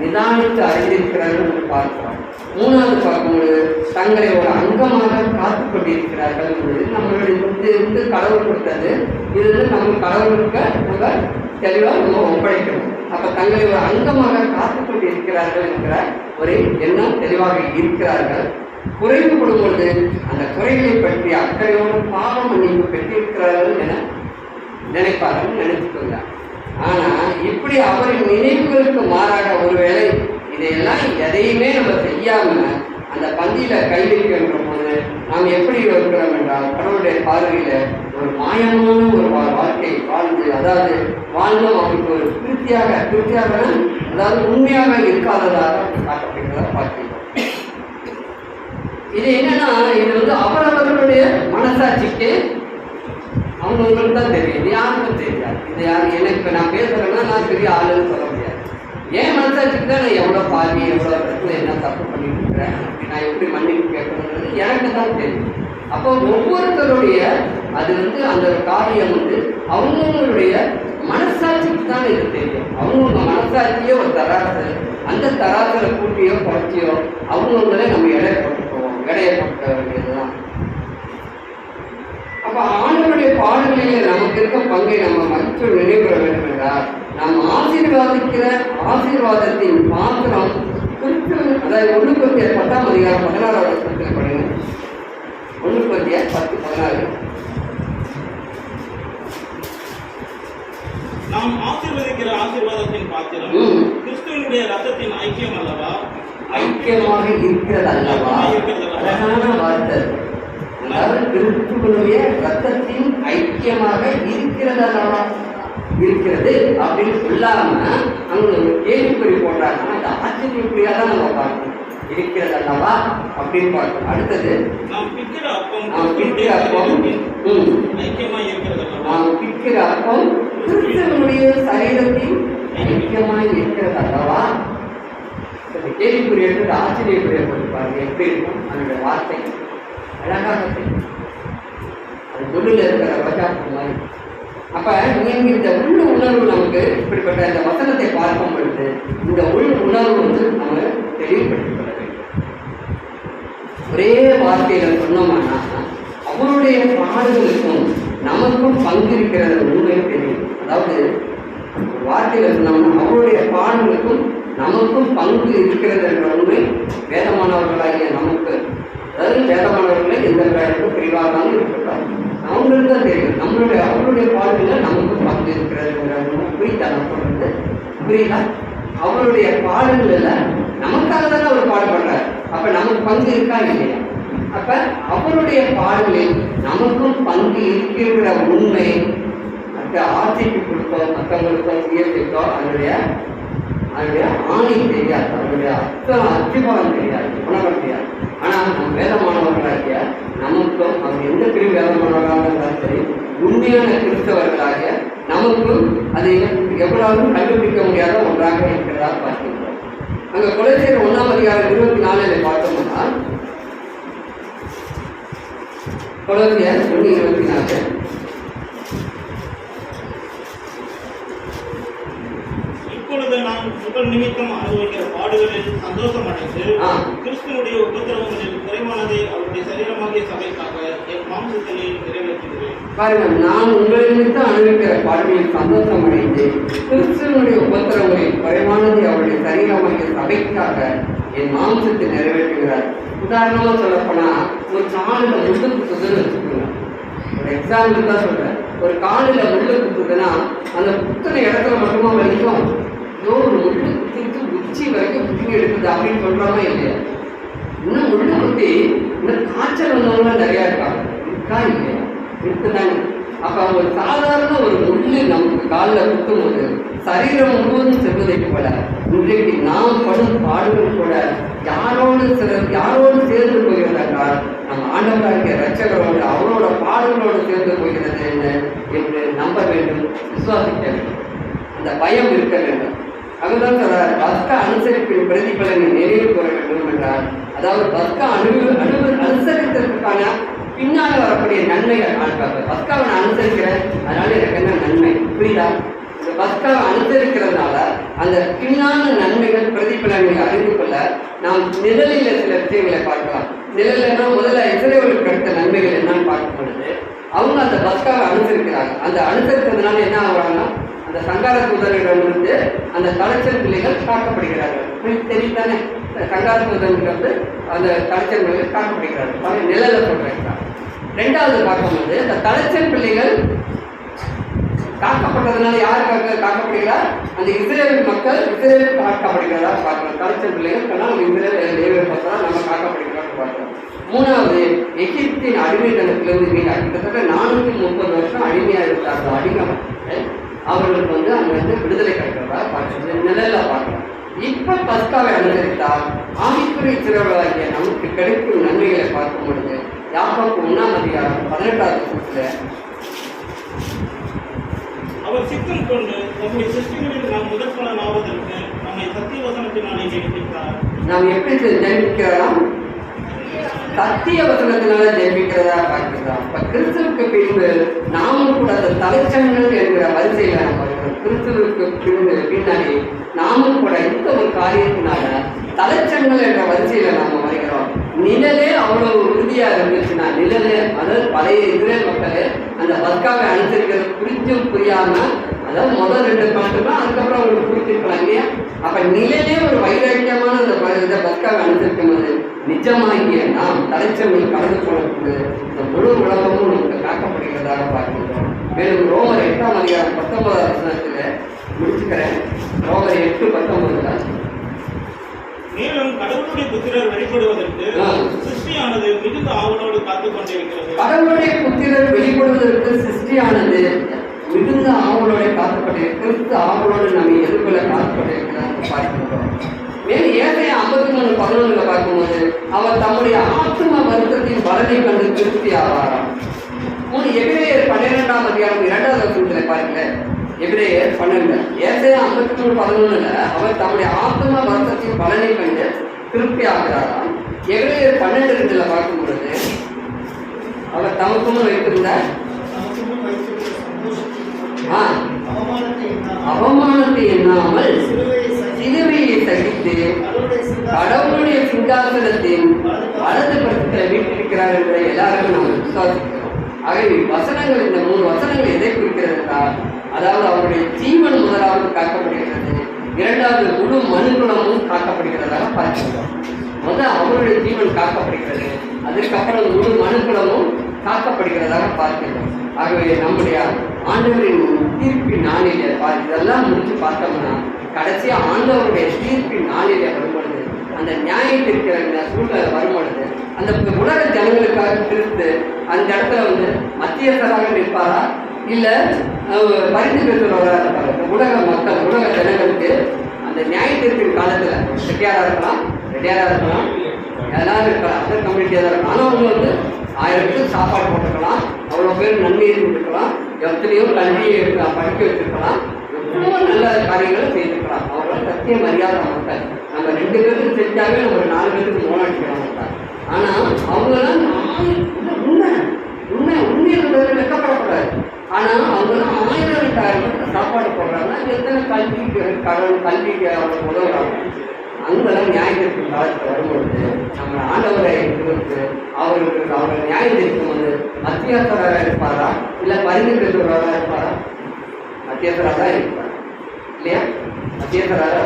நிதானித்து அறிந்திருக்கிறார்கள் என்று பார்க்கிறோம். மூணாவது பார்க்கும்போது தங்களை ஒரு அங்கமாக காத்து கொண்டிருக்கிறார்கள் என்பது நம்மளுடைய இருந்து கடவுள் கொடுத்தது. இது வந்து நம்ம கடவுளுக்கு நம்ம தெளிவாக நம்ம ஒப்படைக்கணும். அப்ப தங்களை ஒரு அங்கமாக காத்து கொண்டிருக்கிறார்கள் என்கிற ஒரு எண்ணம் தெளிவாக இருக்கிறார்கள். குறைவுபடும் பொழுது அந்த குறைகளை பற்றி அக்கறையோடு பாவ மன்னிப்பு பெற்றிருக்கிறார்கள் என நினைப்பார்கள், நினைத்துக்கொண்டார். ஆனா இப்படி அவரின் நினைவுகளுக்கு மாறாக ஒருவேளை இதையெல்லாம் எதையுமே நம்ம செய்யாம அந்த பந்தியில கை வைக்கின்ற போது நாம் எப்படி இருக்கிறோம் என்றால் கடவுளுடைய பார்வையில ஒரு மாயமான ஒரு வாழ்க்கை வாழ்ந்து, அதாவது வாழ்ந்தும் அவருக்கு ஒரு திருப்தியாக அதாவது உண்மையாக இருக்காததாக காட்டப்படுகிறதா பார்க்கிறோம். இது என்னன்னா, இது வந்து அவரவர்களுடைய மனசாட்சிக்கு அவங்களுக்கு தான் தெரியும். இது யாருக்கும் தெரியாது. இது யாரு எனக்கு நான் பேசுறேன்னா நான் பெரிய ஆளுன்னு சொல்ல முடியாது. ஏன் மனசாட்சிக்கு தான் நான் எவ்வளோ பாதி எவ்வளோ இடத்துல என்ன தப்பு பண்ணிட்டு இருக்கிறேன், அப்படி நான் எப்படி மன்னிப்பு கேட்கணுன்றது எனக்கு தான் தெரியும். அப்போ ஒவ்வொருத்தருடைய அது வந்து அந்த காரியம் வந்து அவங்களுடைய மனசாட்சிக்கு தான் இது தெரியும். அவங்கவுங்க மனசாட்சியே ஒரு தராசு, அந்த தராசுல கூட்டியோ குறைச்சியோ அவங்கவுங்களே நம்ம எடையை போட்டுக்க வேண்டியதுதான். அப்ப ஆண்டவருடைய பாடல்களில் நமக்கு இருக்க பங்கை நம்ம மற்ற நினைவுற வேண்டும் என்றால் நாம் ஆசீர்வாதிக்கிற ஆசீர்வாதத்தின் பாத்திரம் அதாவது 1 Corinthians 10:16 படிங்க. 1 Corinthians 10:16. நாம் ஆசீர்வதிக்கிற ஆசீர்வாதத்தின் பாத்திரம் கிறிஸ்துவினுடைய ரத்தத்தின் ஐக்கியம் அல்லவா? ஐக்கியமாக இருக்கிறது அல்லவா? அழகான வார்த்தை. அதாவது கிறிஸ்துவனுடைய ரத்தத்தின் ஐக்கியமாக இருக்கிறது அல்லவா? இருக்கிறது அப்படின்னு சொல்லாம அங்க ஒரு கேள்விக்குறி போடுறாங்கன்னா இந்த ஆச்சரியக்குறியா தான் நம்ம பார்க்கணும். இருக்கிறது அல்லவா அப்படின்னு பார்க்கணும். அடுத்தது நாம் பிக்கிற அப்பம் ஐக்கியமா இருக்கிறது. நாம் பிக்கிற அப்பம் கிறிஸ்துவனுடைய சரீரத்தின் ஐக்கியமாய் இருக்கிறது அல்லவா? கேள்விக்குரிய ஆச்சரியக்குரிய போட்டுப்பாருங்க. எப்படி இருக்கும் அதனுடைய வார்த்தை? அழகாக அது தொழில இருக்கிற ரோஜாப்பு மாதிரி. அப்ப நீங்க இந்த உள்ள உணர்வு நமக்கு இப்படிப்பட்ட இந்த வசனத்தை பார்க்கும் பொழுது இந்த உள் உணர்வு வந்து நம்ம தெளிவுபடுத்திக் கொள்ள வேண்டும். ஒரே வார்த்தையில சொன்னோம்னா அவருடைய பாடுகளுக்கும் நமக்கும் பங்கு இருக்கிறது உண்மையை தெரியும். அதாவது வார்த்தையில சொன்னோம்னா அவருடைய பாடுகளுக்கும் நமக்கும் பங்கு இருக்கிறது என்ற உண்மை வேதமானவர்களாகிய நமக்கு, அதாவது வேதமானவர்களை எந்த இடத்துக்கும் பிரிவாக இருக்கட்டும் அவங்களுக்கு தான் தெரியும். அவருடைய பாடல்கள் நமக்கும் பங்கு இருக்கிறதுங்கிற புரியுதா? நம்ம சொல்றது புரியுதா? அவருடைய பாடல்கள்ல நமக்காக தானே அவர் பாடுபடுறார். அப்ப நமக்கு பங்கு இருக்கா இல்லையா? அப்ப அவருடைய பாடலில் நமக்கும் பங்கு இருக்கின்ற உண்மை மற்ற ஆட்சிக்கு கொடுத்தோ மற்றவங்களுக்கோ சுயத்திற்கோ அதனுடைய ஆணி தெரியாது, அதனுடைய அர்த்தபலம் தெரியாது, உணர தெரியாது. ஆனால் நம் வேதமானவர்களாகிய நமக்கும் அவர் எந்த பிரிவு வேதமானவர்களாக இருந்தாலும் சரி உண்மையான கிறிஸ்தவர்களாகிய நமக்கும் அது எவ்வளவு கண்டுபிடிக்க முடியாத ஒன்றாக இருக்கிறதா பார்க்கின்றோம். அங்கே கொலைசேர் 1:24 பார்த்தோம்னா கொலோசியர் 1:24 இப்பொழுது நாம் முதல் நிமித்தம் அனுபவிக்கிற பாடுகளில் சந்தோஷம் அடைந்து கிறிஸ்துவனுடைய உபத்திரவங்களில் குறைவானதை அவருடைய சரீரமாகிய சபைக்காக என் மாம்சத்திலே நிறைவேற்றுகிறேன். பாருங்கள், நான் உங்கள் நிமித்தம் அனுபவிக்கிற பாடுகளில் சந்தோஷம் அடைந்து கிறிஸ்துவனுடைய உபத்திரவங்களில் குறைவானதை அவருடைய சரீரமாகிய சபைக்காக என் மாம்சத்தை நிறைவேற்றுகிறார். உதாரணமா சொல்லப்போனா ஒரு காலில் முள்ளு குத்துதுன்னு வச்சுக்கோங்க. ஒரு எக்ஸாம்பிள் தான் சொல்றேன். ஒரு காலில் முள்ளு குத்துதுன்னா அந்த குத்துன இடத்துல மட்டுமா வரைக்கும் ஒரு முள்ளு குத்திட்டு உச்சி வரைக்கும் குத்தி எடுக்குது அப்படின்னு சொல்றாமா இல்லையா? இன்னும் முள்ளு குத்தி இன்னும் காய்ச்சல் வந்தவங்க நிறைய இருக்காங்க, இருக்கா இல்லையா? இருக்குதாங்க. அப்ப ஒரு சாதாரண ஒரு முள்ளு நமக்கு காலில் குத்தும் போது சரீரம் முழுவதும் செல்வதை போல இன்றைக்கு நாம் படும் பாடுகள் கூட யாரோடு சேர்ந்து போகிறது என்றால் நம் ஆண்டவராகிய இரட்சகரோடு அவரோட பாடுகளோடு சேர்ந்து போகிறது என்று நம்ப வேண்டும், விசுவாசிக்க வேண்டும். அந்த பயம் இருக்க வேண்டும். அதுதான் சொல்றார், வஸ்த அனுசரிப்பின் பிரதிபலனை நிறைவு கூற வேண்டும். வேண்டும் என்றால், அதாவது பஸ்கா அனுசரித்ததற்கான பின்னால் வரக்கூடிய நன்மைகள். பஸ்காவை நான் அனுசரிக்கிறேன், அதனால எனக்கு என்ன நன்மை, புரியுதா? இந்த பஸ்காவை அனுசரிக்கிறதுனால அந்த பின்னான நன்மைகள் பிரதிபலன்களை அறிந்து கொள்ள நாம் நிழலில் சில விஷயங்களை பார்க்கலாம். நிழல்னா முதல்ல இஸ்ரவேலுக்கு கிடைத்த நன்மைகள் என்னன்னு பார்க்கும் பொழுது, அவங்க அந்த பஸ்காவை அனுசரிக்கிறாங்க. அந்த அனுசரிக்கிறதுனால என்ன ஆகுறாங்கன்னா, அந்த சங்கார தூதரிடமிருந்து அந்த தலைச்சல் பிள்ளைகள் காக்கப்படுகிறார்கள். தெரியுதானே? சங்கார தூதர்கள் அந்த தலைச்சல் பிள்ளைகள் காக்கப்படுகிறார்கள். நிழலை சொல்றாங்க. ரெண்டாவது பார்க்கும்போது அந்த தலைச்சல் பிள்ளைகள் காக்கப்பட்டதுனால யார் காக்கப்படுகிறார்? அந்த இஸ்ரேல் மக்கள் இஸ்ரேல் காக்கப்படுகிறதா பார்க்கலாம். தலைச்சல் பிள்ளைகள் நம்ம இஸ்ரேல் பார்த்தா நம்ம காக்கப்படுகிறதா பார்க்கலாம். மூணாவது, எகிப்தின் அடிமைத்தனத்திலிருந்து மீனா கிட்டத்தட்ட 430 வருஷம் அடிமையா இருந்தார்கள். அடிமை அவர்களுக்கு அங்கிருந்து விடுதலை கிடைக்கிறதா பார்க்கிறது, நிழல்ல பார்க்கலாம். இப்ப பஸ்காவை அனுசரித்தால் ஆவிக்குரிய இஸ்ரவேலாகிய நமக்கு கிடைக்கும் நன்மைகளை பார்க்கும் பொழுது யாக்கோபு 1-ம் அதிகாரம் 18வது வசனத்துல, அவர் சித்தம் கொண்டு நம்முடைய சிருஷ்டிகளில் நாம் முதற்பலன் ஆவதற்கு நம்மை சத்திய வசனத்தினாலே ஜெயித்தார். நாம் எப்படி ஜெயிக்கிறோம்? சத்திய வசனத்தினால ஜெயிக்கிறதா பார்க்கிறோம். இப்ப கிறிஸ்துவுக்கு பின்பு நாமும் கூட அந்த தலைச்சங்கள் என்கிற வரிசையில நம்ம கிறிஸ்துவுக்கு பின்னாடி நாமும் கூட இந்த ஒரு காரியத்தினால தலைச்சங்கள் என்ற வரிசையில நாம வருகிறோம். நிழலே அவ்வளவு உறுதியா இருந்துச்சுன்னா, நிழலே அதாவது பழைய இஸ்ரேல் மக்களே அந்த பஸ்காவை அனுசரிக்கிறது புரிஞ்சும் புரியாம, அதாவது முதல் 2 பாட்டுலாம் அதுக்கப்புறம் அவங்களுக்கு புரிஞ்சிருக்கலாம் இல்லையா? அப்ப நிழலே ஒரு வைராக்கியமான அந்த பஸ்காவை அனுசரிக்கும் போது நிஜமாகிய நாம் தலைச்சங்கள் கடந்து போனதுக்கு இந்த முழு உலகமும் நமக்கு காக்கப்படுகிறதாக பார்க்கின்றோம். மேலும் ரோமர் 8-ம் அதிகாரம் 19வது வசனத்துல முடிச்சுக்கிறேன். ரோமர் 8:19 மேலும் கடவுளுடைய புத்திரர் வெளிப்படுவதற்கு சிருஷ்டியானது மிகுந்த ஆவலோடு காத்துக் கொண்டிருக்கிறது. கடவுளுடைய புத்திரர் வெளிப்படுவதற்கு சிருஷ்டியானது மிகுந்த ஆவலோட காத்துக்கொண்டிருக்கிறது. கிறிஸ்து ஆவலோடு நம்ம எதிர்கொள்ள காத்துக்கொண்டிருக்கிறார் பார்க்கின்றோம். மேலும் ஏசாயா 53:11 பார்க்கும்போது அவர் தம்முடைய ஆத்தும வருத்தத்தின் பலனை கண்டு திருப்தி ஆவாராம். எபிரேயர் 12-ம் அதிகாரம் 2வது வசனத்துல பாருங்க. எபிரேயர் 12 ஏசாயா 53:11 அவர் தம்முடைய ஆத்தும வருத்தத்தின் பலனை கண்டு திருப்தி ஆகிறாராம். எபிரேயர் 12:2 பார்க்கும் பொழுது அவர் தமக்கும் வைத்திருந்த அவமானத்தை எண்ணாமல் சிலுவையை சகித்து கடவுளுடைய சிங்காசனத்தின் வலது பக்கத்தில் வீட்டிருக்கிறார் என்பதை எல்லாருமே நாம் விசுவாசிக்கிறோம். ஆகவே வசனங்கள், இந்த 3 வசனங்கள் எதை குறிக்கிறது என்றால், அதாவது அவருடைய ஜீவன் முதலாவது காக்கப்படுகிறது, இரண்டாவது முழு மனுகுணமும் காக்கப்படுகிறதாக பார்க்கிறோம். முதல் அவருடைய ஜீவன் காக்கப்படுகிறது, அதற்கப்புறம் முழு மனுகுணமும் காக்கப்படுகிறதாக பார்க்கிறோம். ஆகவே நம்முடைய ஆண்டவரின் தீர்ப்பின் நாளிலே இதெல்லாம் முடிச்சு பார்த்தோம்னா, கடைசியா ஆண்டவருடைய தீர்ப்பின் நாளிலே வரும்பொழுது, அந்த நியாயத்திற்கிற சூழ்நிலை வரும்பொழுது, அந்த உலக ஜனங்களுக்காக கிறிஸ்து அந்த இடத்துல மத்தியஸ்தராக நிற்பாரா, இல்ல பரிந்து பேசுறவராக இருப்பாரு? உலக மக்கள், உலக ஜனங்களுக்கு அந்த நியாயத்திற்கின் காலத்துல ரெட்டியாரா இருக்கலாம், எல்லாரும் இருக்கலாம், அதர் கம்யூனிட்டியாக தான் இருக்கலாம். ஆனால் அவங்க 1000 பேருக்கு சாப்பாடு போட்டுக்கலாம், அவ்வளோ பேர் நன்மையை கொடுக்கலாம், எத்தனையோ கல்வியை படிக்க வச்சிருக்கலாம், எவ்வளோ நல்ல காரியங்களை செய்திருக்கலாம். அவங்களாம் சத்திய மரியாதை மக்கள். நம்ம 2 பேருக்கு செஞ்சாவே நம்ம ஒரு 4 பேருக்கு மோனம் அடிக்கிறோம் மக்கள். ஆனால் அவங்களாம் உண்மையை வெக்கப்படக்கூடாது. ஆனால் அவங்களாம் 1000 பேருக்கு சாப்பாடு போடுறாங்கன்னா எத்தனை கல்விக்கு அவங்களுக்கு உதவுறாங்க. அங்கெல்லாம் நியாயத்திற்கு காலத்தில் வரும்பொழுது நம்ம ஆண்டவரை கொடுத்து அவர்கள் நியாயத்திற்கும் மத்தியஸ்தராக இருப்பாரா, இல்லை பரிந்து பேசுகிறவராக இருப்பாரா? மத்தியஸ்தராக தான் இருப்பார் இல்லையா? மத்தியஸ்தராக.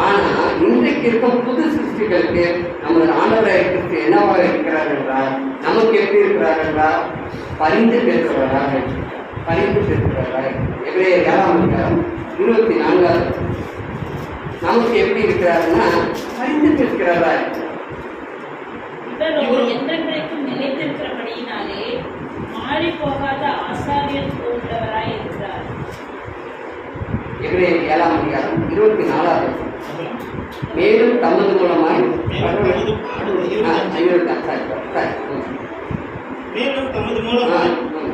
ஆனால் இன்றைக்கு இருக்கும் புது சிருஷ்டிகளுக்கு நம்ம ஆண்டவரை கிறிஸ்து என்னவாக இருக்கிறார் என்றால், நமக்கு எப்படி இருக்கிறார் என்றால் பரிந்து பேசுகிறவராக இருக்கிறார். எபிரேயர் 7-ம் நமக்கு எப்படி இருக்கிறாருன்னா பரிந்து பேசுகிறாரா? எந்தெந்தைக்கும் நிலைத்திருக்கிறபடியினாலே மாறி போகாத ஆசாரியர் உள்ளவராய் இருக்கிறார். எபிரேயர் 7-ம் மேலும் தமது மூலமாய்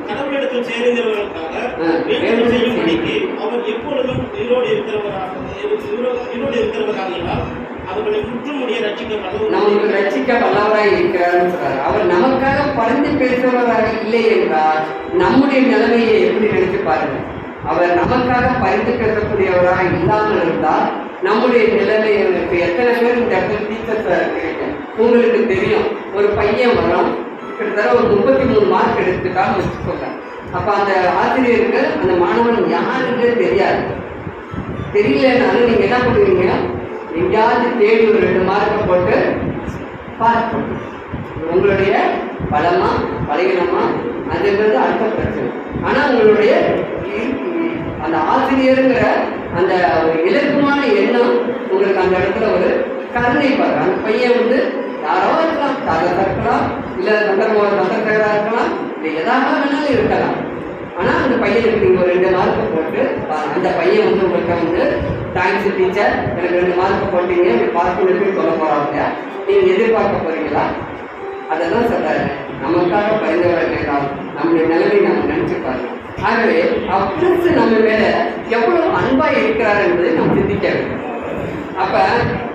கடவுளிடத்தில் சேர்ந்தவர்களுக்காக செய்யும்படிக்கு அவர் எப்பொழுதும் உயிரோடு இருக்கிறவராக அவர்களை முற்றுமுடிய ரட்சிக்க நமக்கு ரட்சிக்க வல்லவராய் இருக்கிறார்னு சொல்றாரு. அவர் நமக்காக பரிந்து பேசுபவராக இல்லை என்றால் நம்முடைய நிலைமையை எப்படி நினைச்சு பாருங்க. அவர் நமக்காக பரிந்து பேசக்கூடியவராக இல்லாமல் இருந்தால் நம்முடைய நிலைமையை எத்தனை பேர் இந்த இடத்துல டீச்சர்ஸா இருக்கிறீங்க உங்களுக்கு தெரியும். ஒரு பையன் வரும், கிட்டத்தட்ட ஒரு 33 மார்க் எடுத்துக்காக வச்சுக்கோங்க. அப்ப அந்த ஆசிரியருக்கு அந்த மாணவன் யாருன்னு தெரியாது. தெரியலனாலும் நீங்க என்ன பண்ணுவீங்க, எங்கேயாவது தேடி ஒரு 2 மார்க்கை போட்டு பாஸ் பண்ணுங்க. உங்களுடைய பலமா பலகீனமா அதுங்கிறது அடுத்த பிரச்சனை. ஆனா உங்களுடைய அந்த ஆசிரியருங்கிற அந்த ஒரு இலக்குமான எண்ணம் உங்களுக்கு அந்த இடத்துல ஒரு கருணை பாரு. அந்த பையன் வந்து யாரோ இருக்கலாம், தாகத்தா இருக்கலாம், இல்ல சந்தர்ப்பா இருக்கலாம், இல்லை எதாக வேணாலும் இருக்கலாம். ஆனா அந்த பையனுக்கு நீங்க ஒரு 2 மார்க் போட்டு அந்த பையன் வந்து உங்களுக்கு வந்து தேங்க்ஸ் டீச்சர், எனக்கு 2 மார்க் போட்டீங்க, பாஸ் பண்ணிட்டு சொல்ல போறாங்க. நீங்க எதிர்பார்க்க போறீங்களா? அதெல்லாம் சொல்றாரு, நமக்காக பரிந்துரைக்கலாம். நம்முடைய நிலைமை நம்ம நினைச்சு பாருங்க. ஆகவே அப்படி நம்ம மேல எவ்வளவு அன்பா இருக்கிறார் என்பதை நாம் சிந்திக்க வேண்டும். அப்ப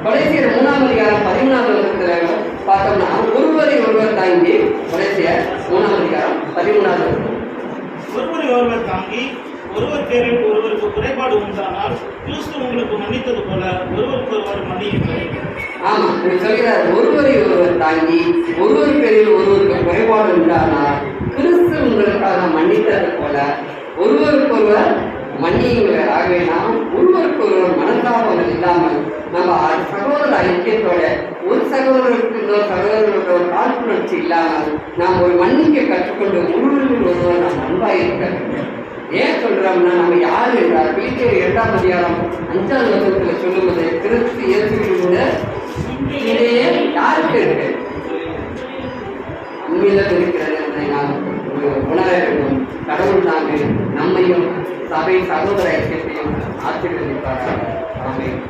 கொலைசியர் 3ஆம் அதிகாரம் 13வது வசனத்துல பார்த்தோம்னா ஒருவரை ஒருவர் தாங்கி, கொலைசியர் 3ஆம் அதிகாரம் 13வது வசனம், ஒருவரை ஒருவர் தாங்கி ஒருவர் பேரில் ஒருவருக்கு குறைபாடு உண்டானால் கிறிஸ்து உங்களுக்கு மன்னித்தது போல ஒருவருக்கு ஒருவர் மன்னியுங்கள். ஆமா, சொல்கிறார், ஒருவரை ஒருவர் தாங்கி ஒருவர் பேரில் ஒருவருக்கு குறைபாடு உண்டானால் கிறிஸ்து உங்களுக்காக மன்னித்தது போல ஒருவருக்கொருவர் மன்னியுங்கள். ஆகவே நாம் ஒருவருக்கொருவர் மனஸ்தாபங்கள் இல்லாமல் நம்ம சகோதர ஐக்கியத்தோட ஒரு சகோதரருக்கு இன்னொரு சகோதரர்களோட ஒரு காழ்ப்புணர்ச்சி இல்லாமல் நாம் ஒரு மன்னிக்க கற்றுக்கொண்டு ஒருவரில் ஒருவர் நாம் அன்பாக இருக்க வேண்டும். ஏன் சொல்றோம்னா நம்ம யார் என்றால் பிலிப்பியர் 2ஆம் அதிகாரம் 5வது வசனத்துல சொல்லும்போது கிறிஸ்து இயேசுவின் இடையே யாருக்கு இருக்கு? உண்மையில இருக்கிறது என்பதை நாம் உணர வேண்டும். கடவுள் தாங்க நம்மையும் சபை சகோதர ஐக்கியத்தையும் ஆசீர்வதிப்பார்கள். ஆமென்.